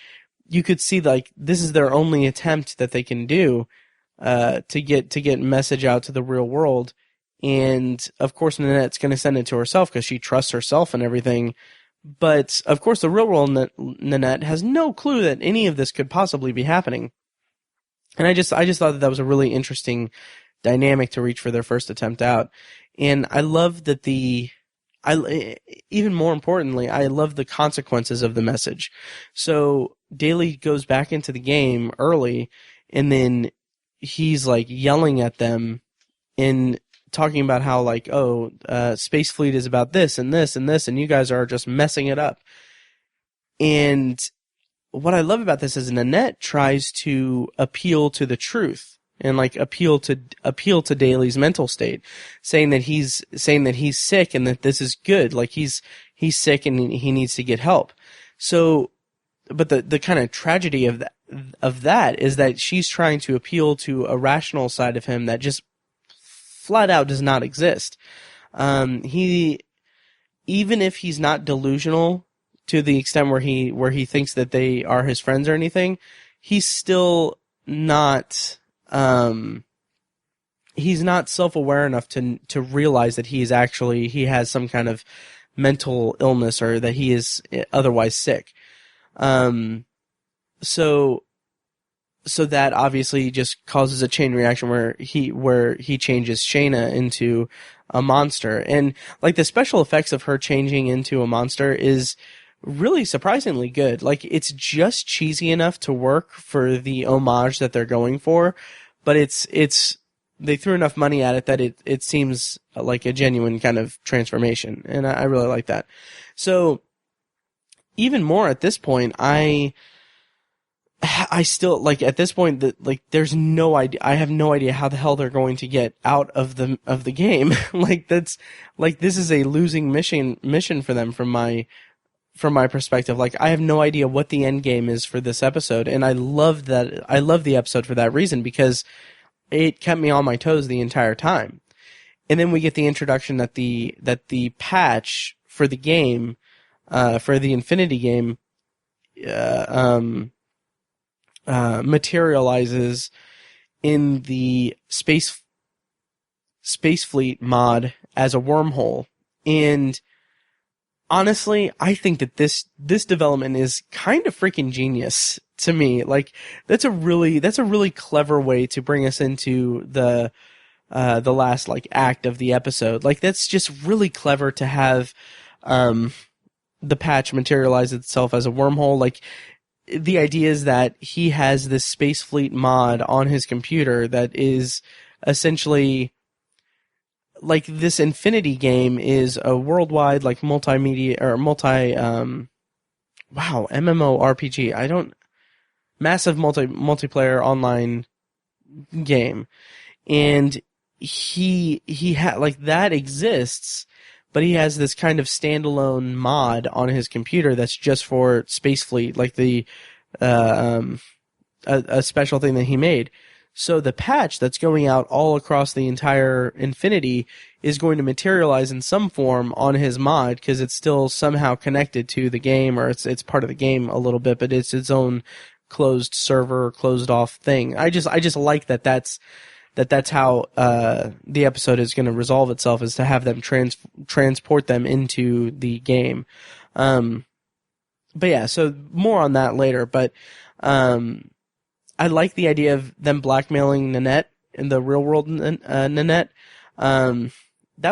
you could see, like, this is their only attempt that they can do to get message out to the real world. And of course, Nanette's going to send it to herself because she trusts herself and everything. But of course, the real world Nanette has no clue that any of this could possibly be happening. And I just thought that was a really interesting dynamic to reach for their first attempt out. And I love that even more importantly, I love the consequences of the message. So Daly goes back into the game early, and then he's like yelling at them and talking about how like, Space Fleet is about this and this and this, and you guys are just messing it up. And what I love about this is Nanette tries to appeal to the truth and like appeal to Daly's mental state, saying that he's sick and that this is good. Like he's sick and he needs to get help. So, but the kind of tragedy of that is that she's trying to appeal to a rational side of him that just flat out does not exist. Even if he's not delusional to the extent where he thinks that they are his friends or anything, he's still not he's not self-aware enough to realize that he has some kind of mental illness or that he is otherwise sick. So that obviously just causes a chain reaction where he changes Shayna into a monster. And like the special effects of her changing into a monster is really surprisingly good. Like it's just cheesy enough to work for the homage that they're going for, but they threw enough money at it that it seems like a genuine kind of transformation. And I really like that. So even more at this point, I still like at this point that like there's no idea. I have no idea how the hell they're going to get out of the game. Like this is a losing mission for them from my perspective. Like I have no idea what the end game is for this episode, and I love the episode for that reason because it kept me on my toes the entire time. And then we get the introduction that the patch for the game, for the Infinity game, materializes in the Space Fleet mod as a wormhole. And honestly, I think that this development is kind of freaking genius to me. Like that's a really clever way to bring us into the last like act of the episode. Like that's just really clever to have the patch materialize itself as a wormhole. Like the idea is that he has this Space Fleet mod on his computer that is essentially like this Infinity game is a worldwide like multimedia or MMORPG. Massive multiplayer online game. And he had like that exists, but he has this kind of standalone mod on his computer that's just for Space Fleet, like the a special thing that he made. So the patch that's going out all across the entire Infinity is going to materialize in some form on his mod because it's still somehow connected to the game, or it's part of the game a little bit, but it's its own closed server, closed off thing. I just like that's how the episode is going to resolve itself, is to have them transport them into the game. But yeah, so more on that later. But I like the idea of them blackmailing Nanette in the real world Nanette. That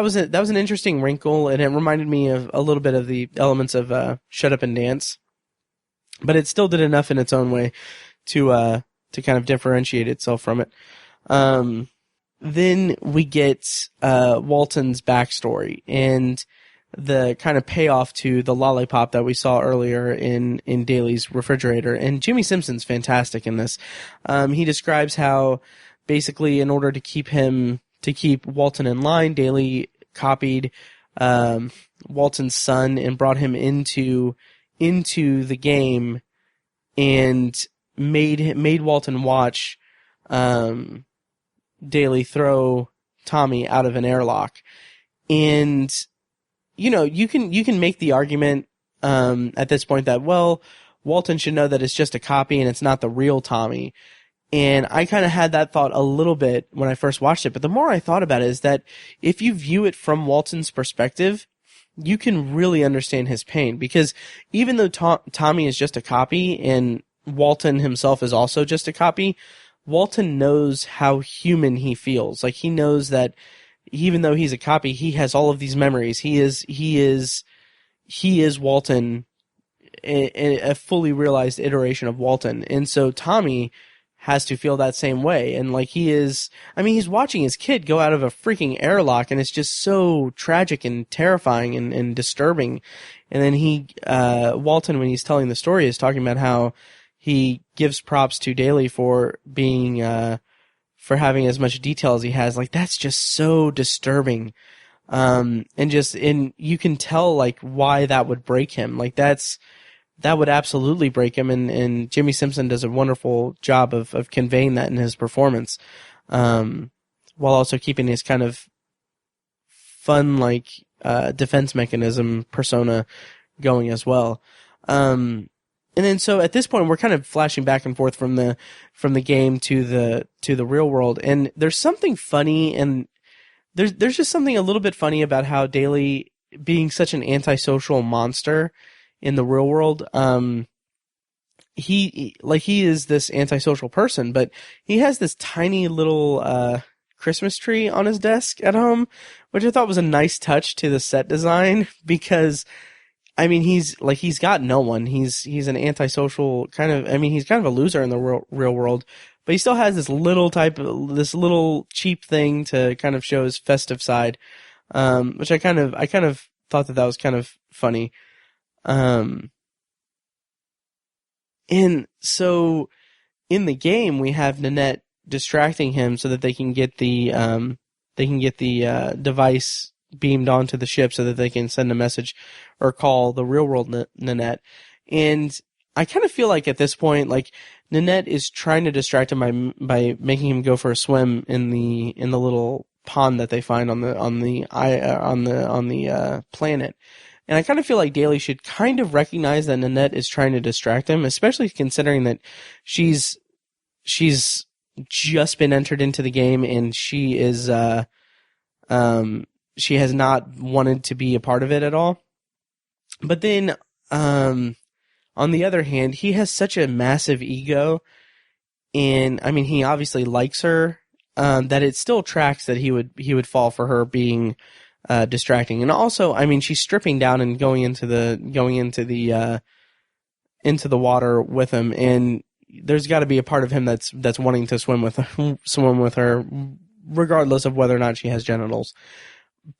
was an interesting wrinkle, and it reminded me of a little bit of the elements of Shut Up and Dance. But it still did enough in its own way to kind of differentiate itself from it. Then we get Walton's backstory and the kind of payoff to the lollipop that we saw earlier in Daly's refrigerator. And Jimmy Simpson's fantastic in this. He describes how basically in order to keep Walton in line, Daly copied Walton's son and brought him into the game and made Walton watch Daly throw Tommy out of an airlock. And you can make the argument at this point that, well, Walton should know that it's just a copy and it's not the real Tommy. And I kind of had that thought a little bit when I first watched it, but the more I thought about it is that if you view it from Walton's perspective, you can really understand his pain, because even though Tommy is just a copy and Walton himself is also just a copy, Walton knows how human he feels. Like, he knows that even though he's a copy, he has all of these memories. He is Walton, a fully realized iteration of Walton. And so Tommy has to feel that same way. And like, he's watching his kid go out of a freaking airlock, and it's just so tragic and terrifying and disturbing. And then Walton, when he's telling the story, is talking about how he gives props to Daly for being, for having as much detail as he has. Like, that's just so disturbing. And you can tell like why that would break him. Like, that would absolutely break him, and Jimmy Simpson does a wonderful job of conveying that in his performance, while also keeping his kind of fun, like, defense mechanism persona going as well. And then so at this point we're kind of flashing back and forth from the game to the real world, and there's something funny, and there's just something a little bit funny about how Daly, being such an antisocial monster in the real world, he is this antisocial person, but he has this tiny little Christmas tree on his desk at home, which I thought was a nice touch to the set design, because I mean, he's got no one. He's an antisocial kind of, I mean, he's kind of a loser in the real world, but he still has this little cheap thing to kind of show his festive side, which I kind of thought that was kind of funny. And so in the game we have Nanette distracting him so that they can get the device beamed onto the ship so that they can send a message or call the real world Nanette. And I kind of feel like at this point, like, Nanette is trying to distract him by making him go for a swim in the little pond that they find on the planet. And I kind of feel like Daly should kind of recognize that Nanette is trying to distract him, especially considering that she's just been entered into the game, and she has not wanted to be a part of it at all. But then, on the other hand, he has such a massive ego, and I mean, he obviously likes her, that it still tracks that he would fall for her being distracting. And also, I mean, she's stripping down and going into the water with him, and there's got to be a part of him that's wanting to swim with her, regardless of whether or not she has genitals.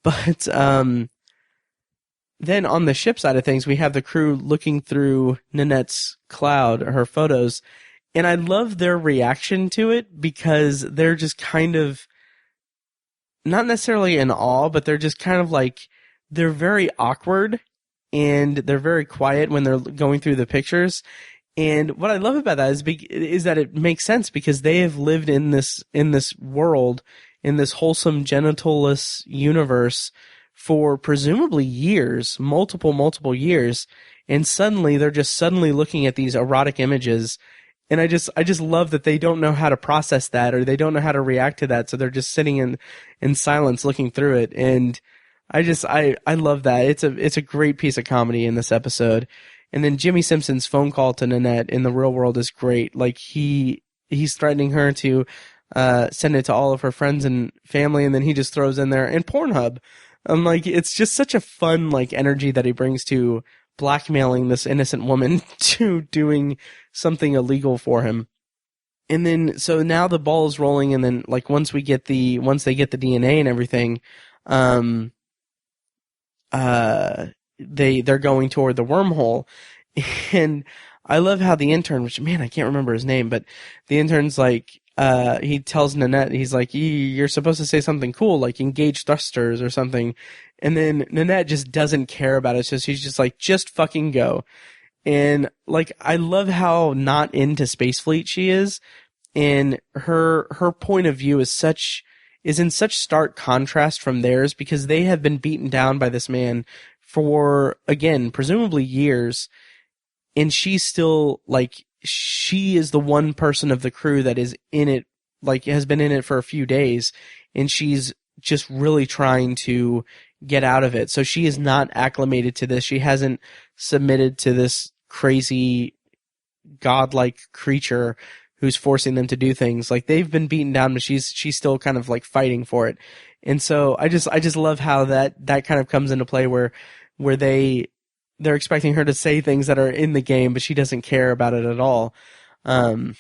But then on the ship side of things, we have the crew looking through Nanette's cloud, her photos, and I love their reaction to it, because they're just kind of not necessarily in awe, but they're just kind of like, they're very awkward and they're very quiet when they're going through the pictures. And what I love about that is that it makes sense, because they have lived in this world, in this wholesome genitalless universe for presumably years, multiple years, and suddenly they're just looking at these erotic images. And I just love that they don't know how to process that, or they don't know how to react to that, so they're just sitting in silence looking through it. And I love that. It's a great piece of comedy in this episode. And then Jimmy Simpson's phone call to Nanette in the real world is great. Like, he's threatening her to send it to all of her friends and family, and then he just throws in there, and Pornhub. I'm like, it's just such a fun, like, energy that he brings to blackmailing this innocent woman to doing something illegal for him. And then, so now the ball is rolling, and then, like, once they get the DNA and everything, they're going toward the wormhole. And I love how the intern, which, man, I can't remember his name, but the intern's like, he tells Nanette, he's like, you're supposed to say something cool, like engage thrusters or something. And then Nanette just doesn't care about it. So she's just like, just fucking go. And like, I love how not into Space Fleet she is. And her point of view is in such stark contrast from theirs, because they have been beaten down by this man for, again, presumably years. And she's still like, she is the one person of the crew that is in it, like, has been in it for a few days, and she's just really trying to get out of it. So she is not acclimated to this. She hasn't submitted to this crazy godlike creature who's forcing them to do things. Like, they've been beaten down, but she's still kind of like fighting for it. And so I just love how that kind of comes into play where they're expecting her to say things that are in the game, but she doesn't care about it at all. And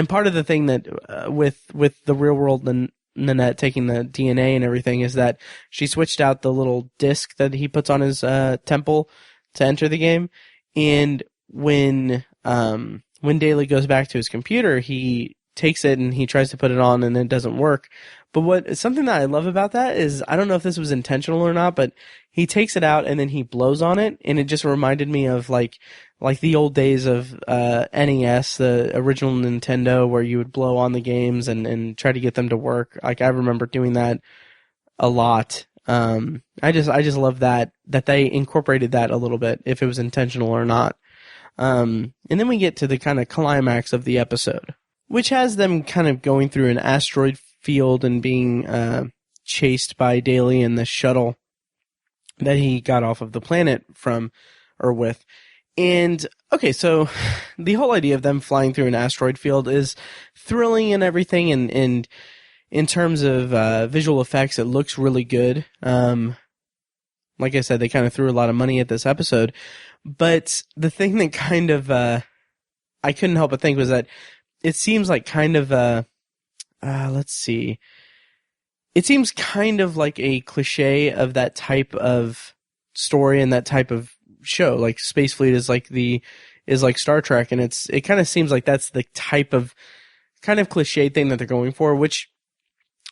part of the thing that with the real world Nanette taking the DNA and everything is that she switched out the little disc that he puts on his temple to enter the game. And when Daly goes back to his computer, he takes it and he tries to put it on and it doesn't work. But something that I love about that is, I don't know if this was intentional or not, but he takes it out and then he blows on it, and it just reminded me of like the old days of NES, the original Nintendo, where you would blow on the games and try to get them to work. Like, I remember doing that a lot. I just love that they incorporated that a little bit, if it was intentional or not. And then we get to the kind of climax of the episode, which has them kind of going through an asteroid field and being chased by Daly and the shuttle that he got off of the planet from or with. And okay, so the whole idea of them flying through an asteroid field is thrilling and everything, and in terms of visual effects, it looks really good. Like I said, they kind of threw a lot of money at this episode, but the thing that kind of I couldn't help but think was that it seems like kind of let's see. It seems kind of like a cliche of that type of story and that type of show. Like, Space Fleet is like Star Trek, and it kind of seems like that's the type of kind of cliche thing that they're going for, which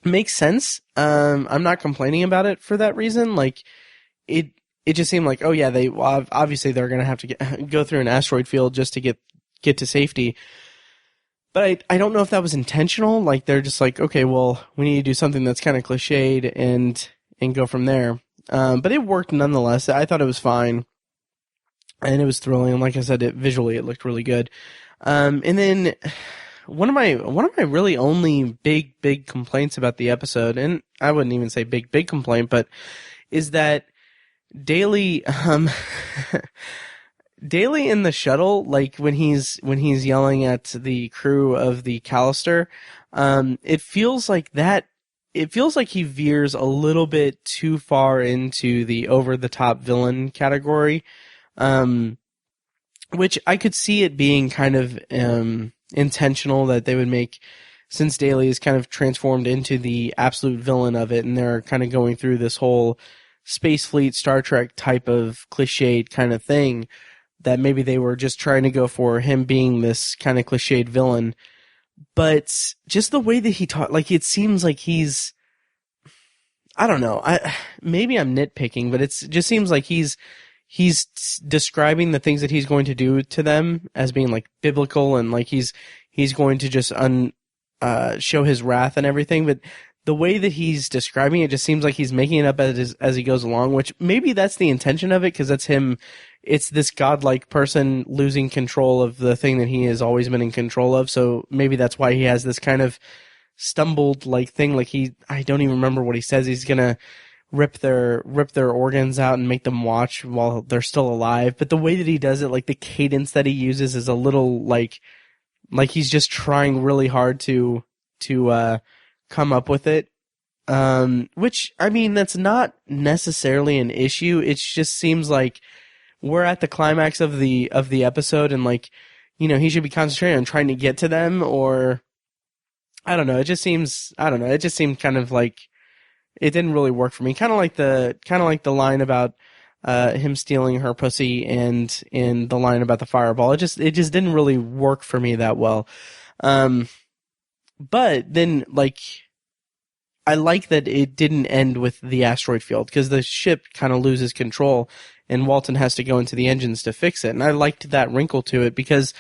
makes sense. I'm not complaining about it for that reason. Like, it just seemed like, oh yeah, obviously they're gonna have to go through an asteroid field just to get to safety. But I don't know if that was intentional. Like, they're just like, okay, well, we need to do something that's kind of cliched and go from there. But it worked nonetheless. I thought it was fine. And it was thrilling. And like I said, visually it looked really good. And then one of my really only big complaints about the episode, and I wouldn't even say big complaint, but is that Daly Daly in the shuttle, like when he's yelling at the crew of the Callister, it feels like he veers a little bit too far into the over-the-top villain category, which I could see it being kind of intentional that they would make, since Daly is kind of transformed into the absolute villain of it, and they're kind of going through this whole Space Fleet, Star Trek type of cliched kind of thing, that maybe they were just trying to go for him being this kind of cliched villain. But just the way that he talks, like, it seems like he's, I don't know, maybe I'm nitpicking, but it just seems like he's describing the things that he's going to do to them as being like biblical, and like he's going to just show his wrath and everything. But the way that he's describing it just seems like he's making it up as he goes along, which maybe that's the intention of it, because that's him. It's this godlike person losing control of the thing that he has always been in control of. So maybe that's why he has this kind of stumbled like thing. Like, I don't even remember what he says. He's gonna rip their organs out and make them watch while they're still alive. But the way that he does it, like the cadence that he uses, is a little like he's just trying really hard to come up with it. Which, I mean, that's not necessarily an issue. It just seems like we're at the climax of the episode, and like, you know, he should be concentrating on trying to get to them, or I don't know. It just seemed kind of like it didn't really work for me. Kind of like the line about him stealing her pussy, and in the line about the fireball. It just didn't really work for me that well. But then, like, I like that it didn't end with the asteroid field, because the ship kind of loses control and Walton has to go into the engines to fix it. And I liked that wrinkle to it, because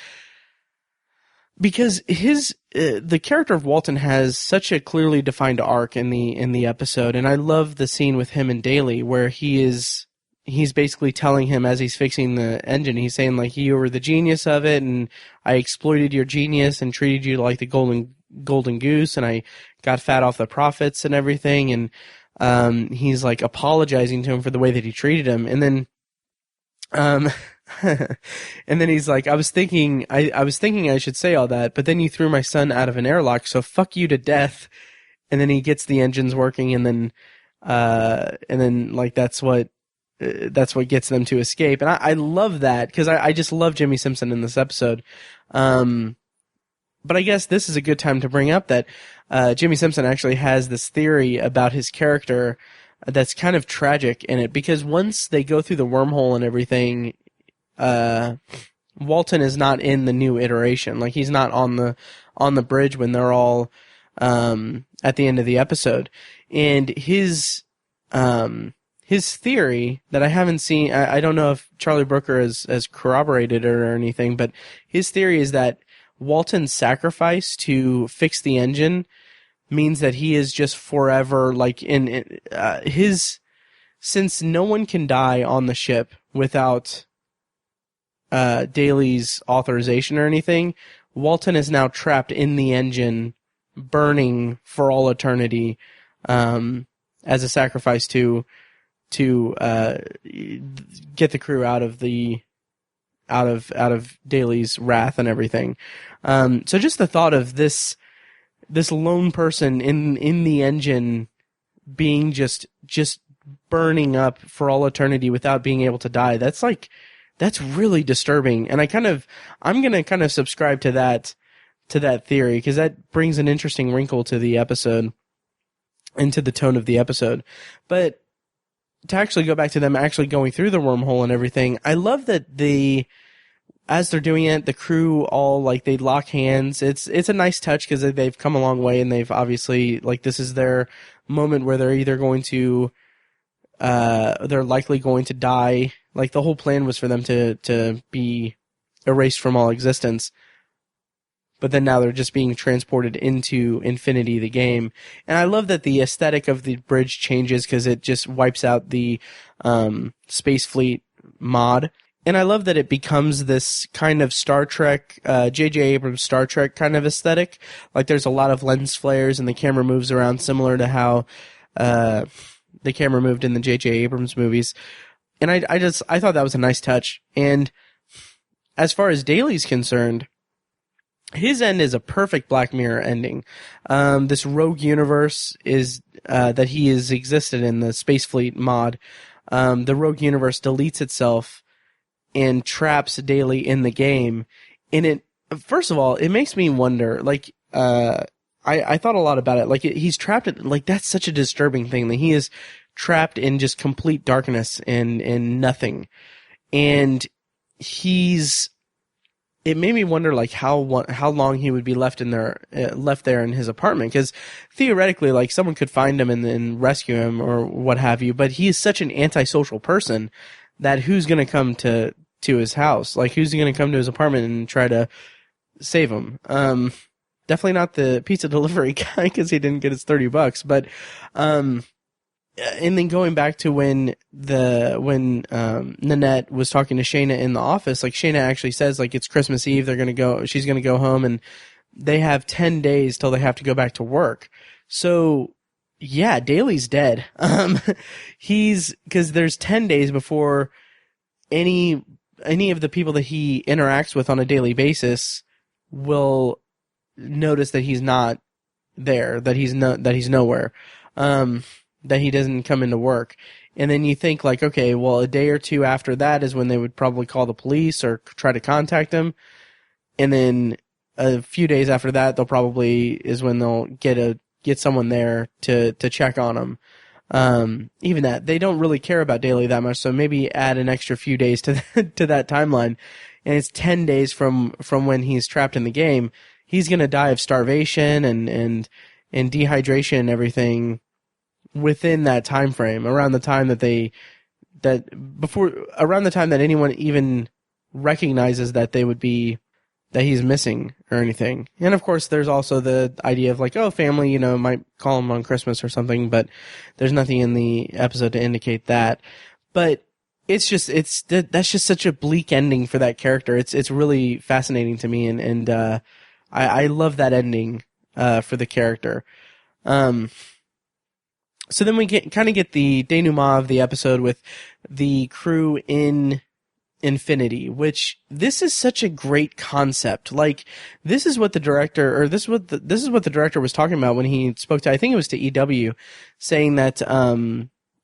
the character of Walton has such a clearly defined arc in the episode. And I love the scene with him and Daly where he's basically telling him, as he's fixing the engine, he's saying, like, you were the genius of it, and I exploited your genius and treated you like the golden goose, and I got fat off the profits and everything. And he's like apologizing to him for the way that he treated him. And then And then he's like, I was thinking I should say all that, but then you threw my son out of an airlock, so fuck you to death. And then he gets the engines working, and then like that's what gets them to escape. And I love that, because I just love Jimmy Simpson in this episode. But I guess this is a good time to bring up that Jimmy Simpson actually has this theory about his character that's kind of tragic in it, because once they go through the wormhole and everything, Walton is not in the new iteration. Like, he's not on the bridge when they're all at the end of the episode. And his theory that I haven't seen, I don't know if Charlie Brooker has corroborated it or anything, but his theory is that Walton's sacrifice to fix the engine means that he is just forever, like, since no one can die on the ship without Daly's authorization or anything, Walton is now trapped in the engine, burning for all eternity, as a sacrifice to get the crew out of Daly's wrath and everything. So just the thought of this lone person in the engine being just burning up for all eternity without being able to die, that's really disturbing. And I'm gonna kind of subscribe to that theory, because that brings an interesting wrinkle to the episode and to the tone of the episode. But to actually go back to them actually going through the wormhole and everything, I love that as they're doing it, the crew all, like, they lock hands. It's a nice touch, because they've come a long way, and they've obviously, like, this is their moment where they're either going to, they're likely going to die. Like, the whole plan was for them to be erased from all existence. But then now they're just being transported into Infinity, the game. And I love that the aesthetic of the bridge changes, because it just wipes out the Space Fleet mod. And I love that it becomes this kind of Star Trek, J.J. Abrams Star Trek kind of aesthetic. Like, there's a lot of lens flares, and the camera moves around similar to how the camera moved in the J.J. Abrams movies. And I thought that was a nice touch. And as far as Daly's concerned, his end is a perfect Black Mirror ending. This rogue universe is that he has existed in, the Space Fleet mod. The rogue universe deletes itself and traps Daly in the game. And it, first of all, it makes me wonder, like, I thought a lot about it. Like, he's trapped in, like, that's such a disturbing thing, that he is trapped in just complete darkness and nothing. And it made me wonder, like, how long he would be left there in his apartment, because theoretically, like, someone could find him and rescue him or what have you, but he is such an antisocial person that who's going to come to his house? Like, who's going to come to his apartment and try to save him? Definitely not the pizza delivery guy, because he didn't get his $30, but and then going back to when Nanette was talking to Shayna in the office, like, Shayna actually says, like, it's Christmas Eve, she's gonna go home, and they have 10 days till they have to go back to work. So yeah, Daly's dead. Because there's 10 days before any of the people that he interacts with on a daily basis will notice that he's not there, that he's nowhere. That he doesn't come into work. And then you think, like, okay, well, a day or two after that is when they would probably call the police or try to contact him. And then a few days after that, is when they'll get someone there to check on him. Even that, they don't really care about Daly that much, so maybe add an extra few days to that timeline. And it's 10 days from when he's trapped in the game. He's gonna die of starvation and dehydration and everything within that time frame, around the time that anyone even recognizes that he's missing or anything. And of course, there's also the idea of, like, oh, family, might call him on Christmas or something, but there's nothing in the episode to indicate that. But that's just such a bleak ending for that character. It's really fascinating to me, and I love that ending for the character. So then we get the denouement of the episode with the crew in infinity, which this is such a great concept. Like, this is what the director, or this is what the director was talking about when he spoke to, I think it was to EW, saying that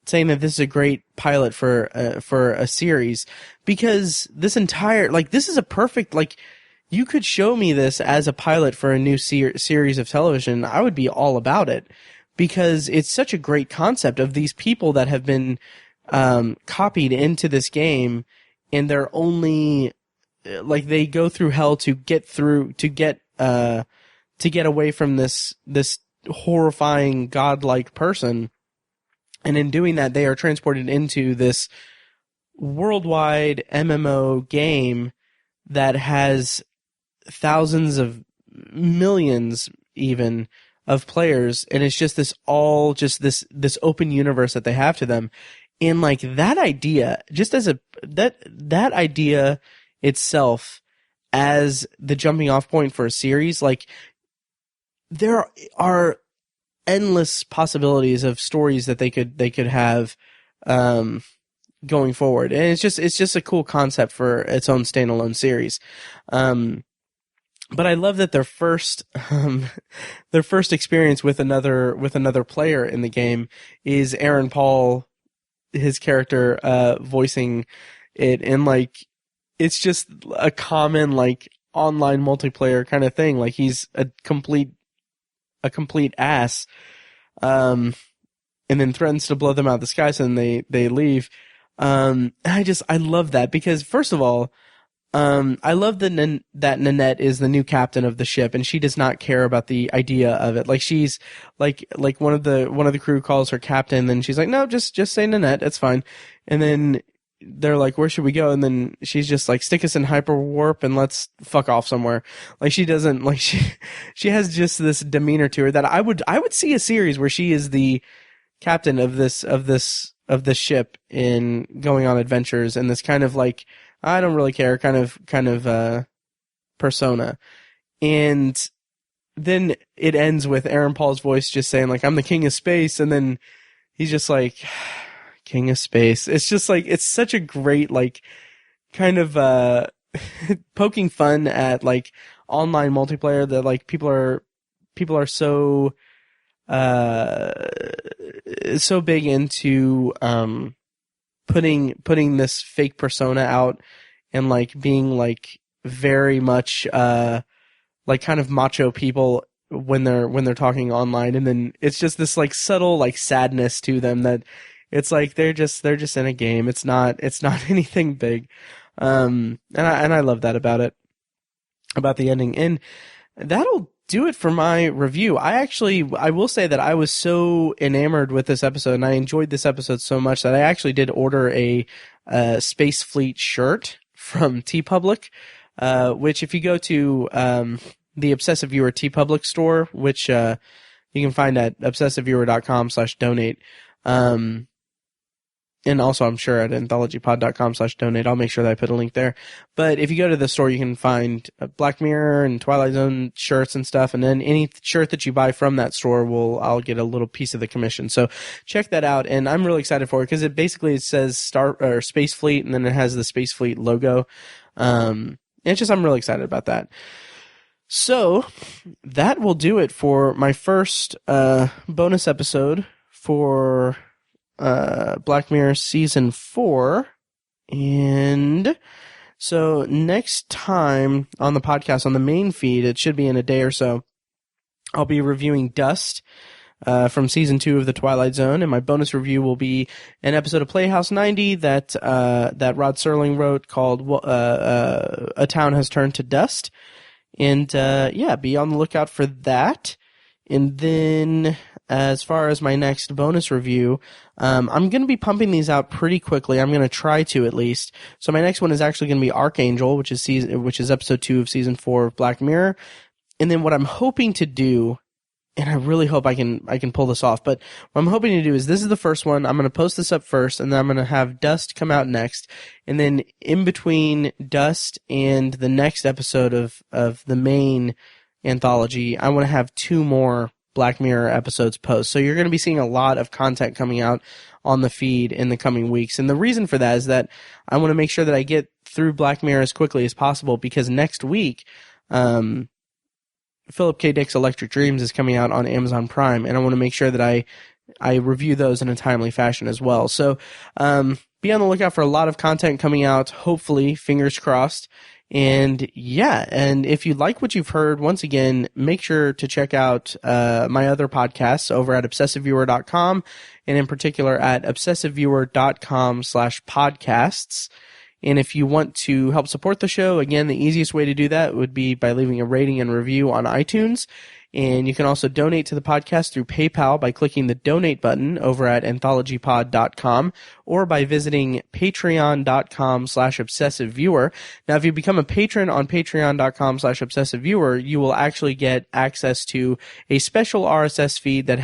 this is a great pilot for a series, because this entire, like, this is a perfect, like, you could show me this as a pilot for a new series of television. I would be all about it, because it's such a great concept of these people that have been copied into this game, and they're only, like, they go through hell to get away from this horrifying godlike person. And in doing that, they are transported into this worldwide MMO game that has thousands of millions even of players, and it's just this open universe that they have to them. And like, that idea, just as that idea itself as the jumping off point for a series, like, there are endless possibilities of stories that they could have going forward, and it's just a cool concept for its own standalone series. But I love that their first experience with another player in the game is Aaron Paul, his character, voicing it, and like, it's just a common, like, online multiplayer kind of thing. Like, he's a complete ass, and then threatens to blow them out of the sky, so then they leave. I love that, because first of all, I love that Nanette is the new captain of the ship, and she does not care about the idea of it. Like, she's like one of the crew calls her captain, and she's like, no, just say Nanette, it's fine. And then they're like, where should we go? And then she's just like, stick us in hyperwarp and let's fuck off somewhere. Like, she doesn't, like, she has just this demeanor to her that I would see a series where she is the captain of this ship in going on adventures, and this kind of like, I don't really care kind of persona. And then it ends with Aaron Paul's voice just saying, like, I'm the king of space, and then he's just like, king of space. It's just like, it's such a great, like, kind of poking fun at, like, online multiplayer that, like, people are so big into putting this fake persona out, and like, being like very much like kind of macho people when they're talking online, and then it's just this like subtle like sadness to them that it's like they're just in a game. It's not anything big. And I love that about it, about the ending. And that'll do it for my review. I will say that I was so enamored with this episode, and I enjoyed this episode so much that I actually did order a Space Fleet shirt from TeePublic, which if you go to the Obsessive Viewer TeePublic store, which you can find at obsessiveviewer.com/donate, and also I'm sure at anthologypod.com/donate. I'll make sure that I put a link there. But if you go to the store, you can find Black Mirror and Twilight Zone shirts and stuff, and then any shirt that you buy from that store I'll get a little piece of the commission. So check that out, and I'm really excited for it, because it says Space Fleet, and then it has the Space Fleet logo. And it's just, I'm really excited about that. So that will do it for my first bonus episode for Black Mirror Season 4. And so next time on the podcast, on the main feed, it should be in a day or so, I'll be reviewing Dust from Season 2 of The Twilight Zone, and my bonus review will be an episode of Playhouse 90 that Rod Serling wrote called A Town Has Turned to Dust. And be on the lookout for that. And then, as far as my next bonus review, I'm going to be pumping these out pretty quickly. I'm going to try to, at least. So my next one is actually going to be Archangel, which is episode 2 of season 4 of Black Mirror. And then what I'm hoping to do, and I really hope I can pull this off, but what I'm hoping to do is, this is the first one. I'm going to post this up first, and then I'm going to have Dust come out next. And then in between Dust and the next episode of the main anthology, I want to have 2 more Black Mirror episodes post. So you're going to be seeing a lot of content coming out on the feed in the coming weeks. And the reason for that is that I want to make sure that I get through Black Mirror as quickly as possible, because next week, Philip K. Dick's Electric Dreams is coming out on Amazon Prime, and I want to make sure that I review those in a timely fashion as well. So be on the lookout for a lot of content coming out, hopefully, fingers crossed. And yeah, and if you like what you've heard, once again, make sure to check out my other podcasts over at obsessiveviewer.com, and in particular at obsessiveviewer.com/podcasts. And if you want to help support the show, again, the easiest way to do that would be by leaving a rating and review on iTunes. And you can also donate to the podcast through PayPal by clicking the donate button over at anthologypod.com, or by visiting patreon.com/obsessiveviewer. Now, if you become a patron on patreon.com/obsessiveviewer, you will actually get access to a special RSS feed that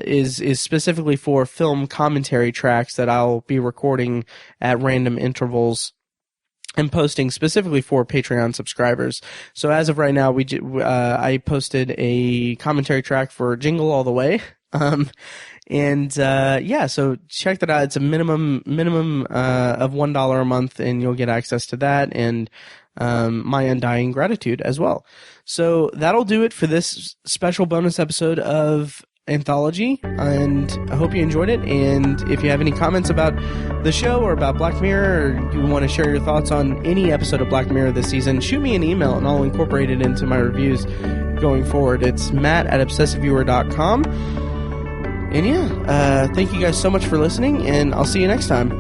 is specifically for film commentary tracks that I'll be recording at random intervals and posting specifically for Patreon subscribers. So as of right now, I posted a commentary track for Jingle All the Way. So check that out. It's a minimum of $1 a month, and you'll get access to that and my undying gratitude as well. So that'll do it for this special bonus episode of Anthology, and I hope you enjoyed it. And if you have any comments about the show or about Black Mirror, or you want to share your thoughts on any episode of Black Mirror this season, shoot me an email and I'll incorporate it into my reviews going forward. It's matt@obsessiveviewer.com. And yeah, thank you guys so much for listening, and I'll see you next time.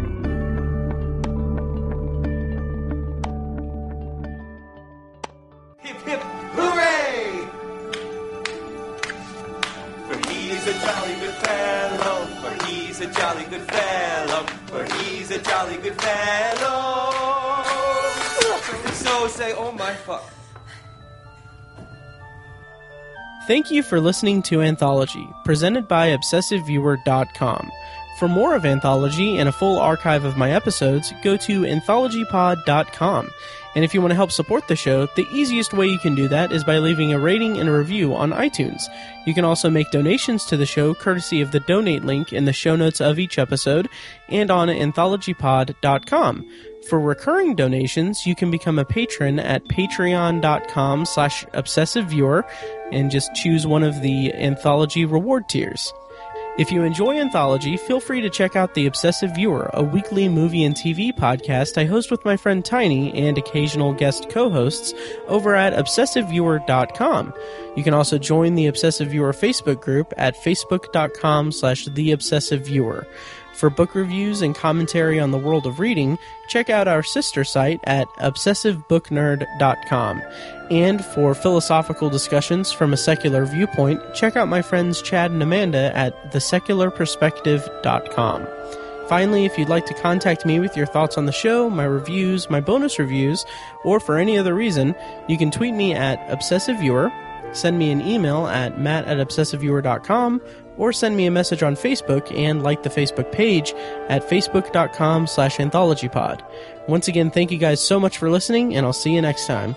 Hip hip hooray! For he's a jolly good fellow, for he's a jolly good fellow, for he's a jolly good fellow. So say, oh my fuck. Thank you for listening to Anthology, presented by ObsessiveViewer.com. For more of Anthology and a full archive of my episodes, go to AnthologyPod.com. And if you want to help support the show, the easiest way you can do that is by leaving a rating and a review on iTunes. You can also make donations to the show courtesy of the donate link in the show notes of each episode and on AnthologyPod.com. For recurring donations, you can become a patron at patreon.com/obsessiveviewer and just choose one of the Anthology reward tiers. If you enjoy Anthology, feel free to check out The Obsessive Viewer, a weekly movie and TV podcast I host with my friend Tiny and occasional guest co-hosts over at obsessiveviewer.com. You can also join the Obsessive Viewer Facebook group at facebook.com/theobsessiveviewer. For book reviews and commentary on the world of reading, check out our sister site at obsessivebooknerd.com. And for philosophical discussions from a secular viewpoint, check out my friends Chad and Amanda at thesecularperspective.com. Finally, if you'd like to contact me with your thoughts on the show, my reviews, my bonus reviews, or for any other reason, you can tweet me at obsessiveviewer, send me an email at matt@obsessiveviewer.com, or send me a message on Facebook and like the Facebook page at facebook.com/anthologypod. Once again, thank you guys so much for listening, and I'll see you next time.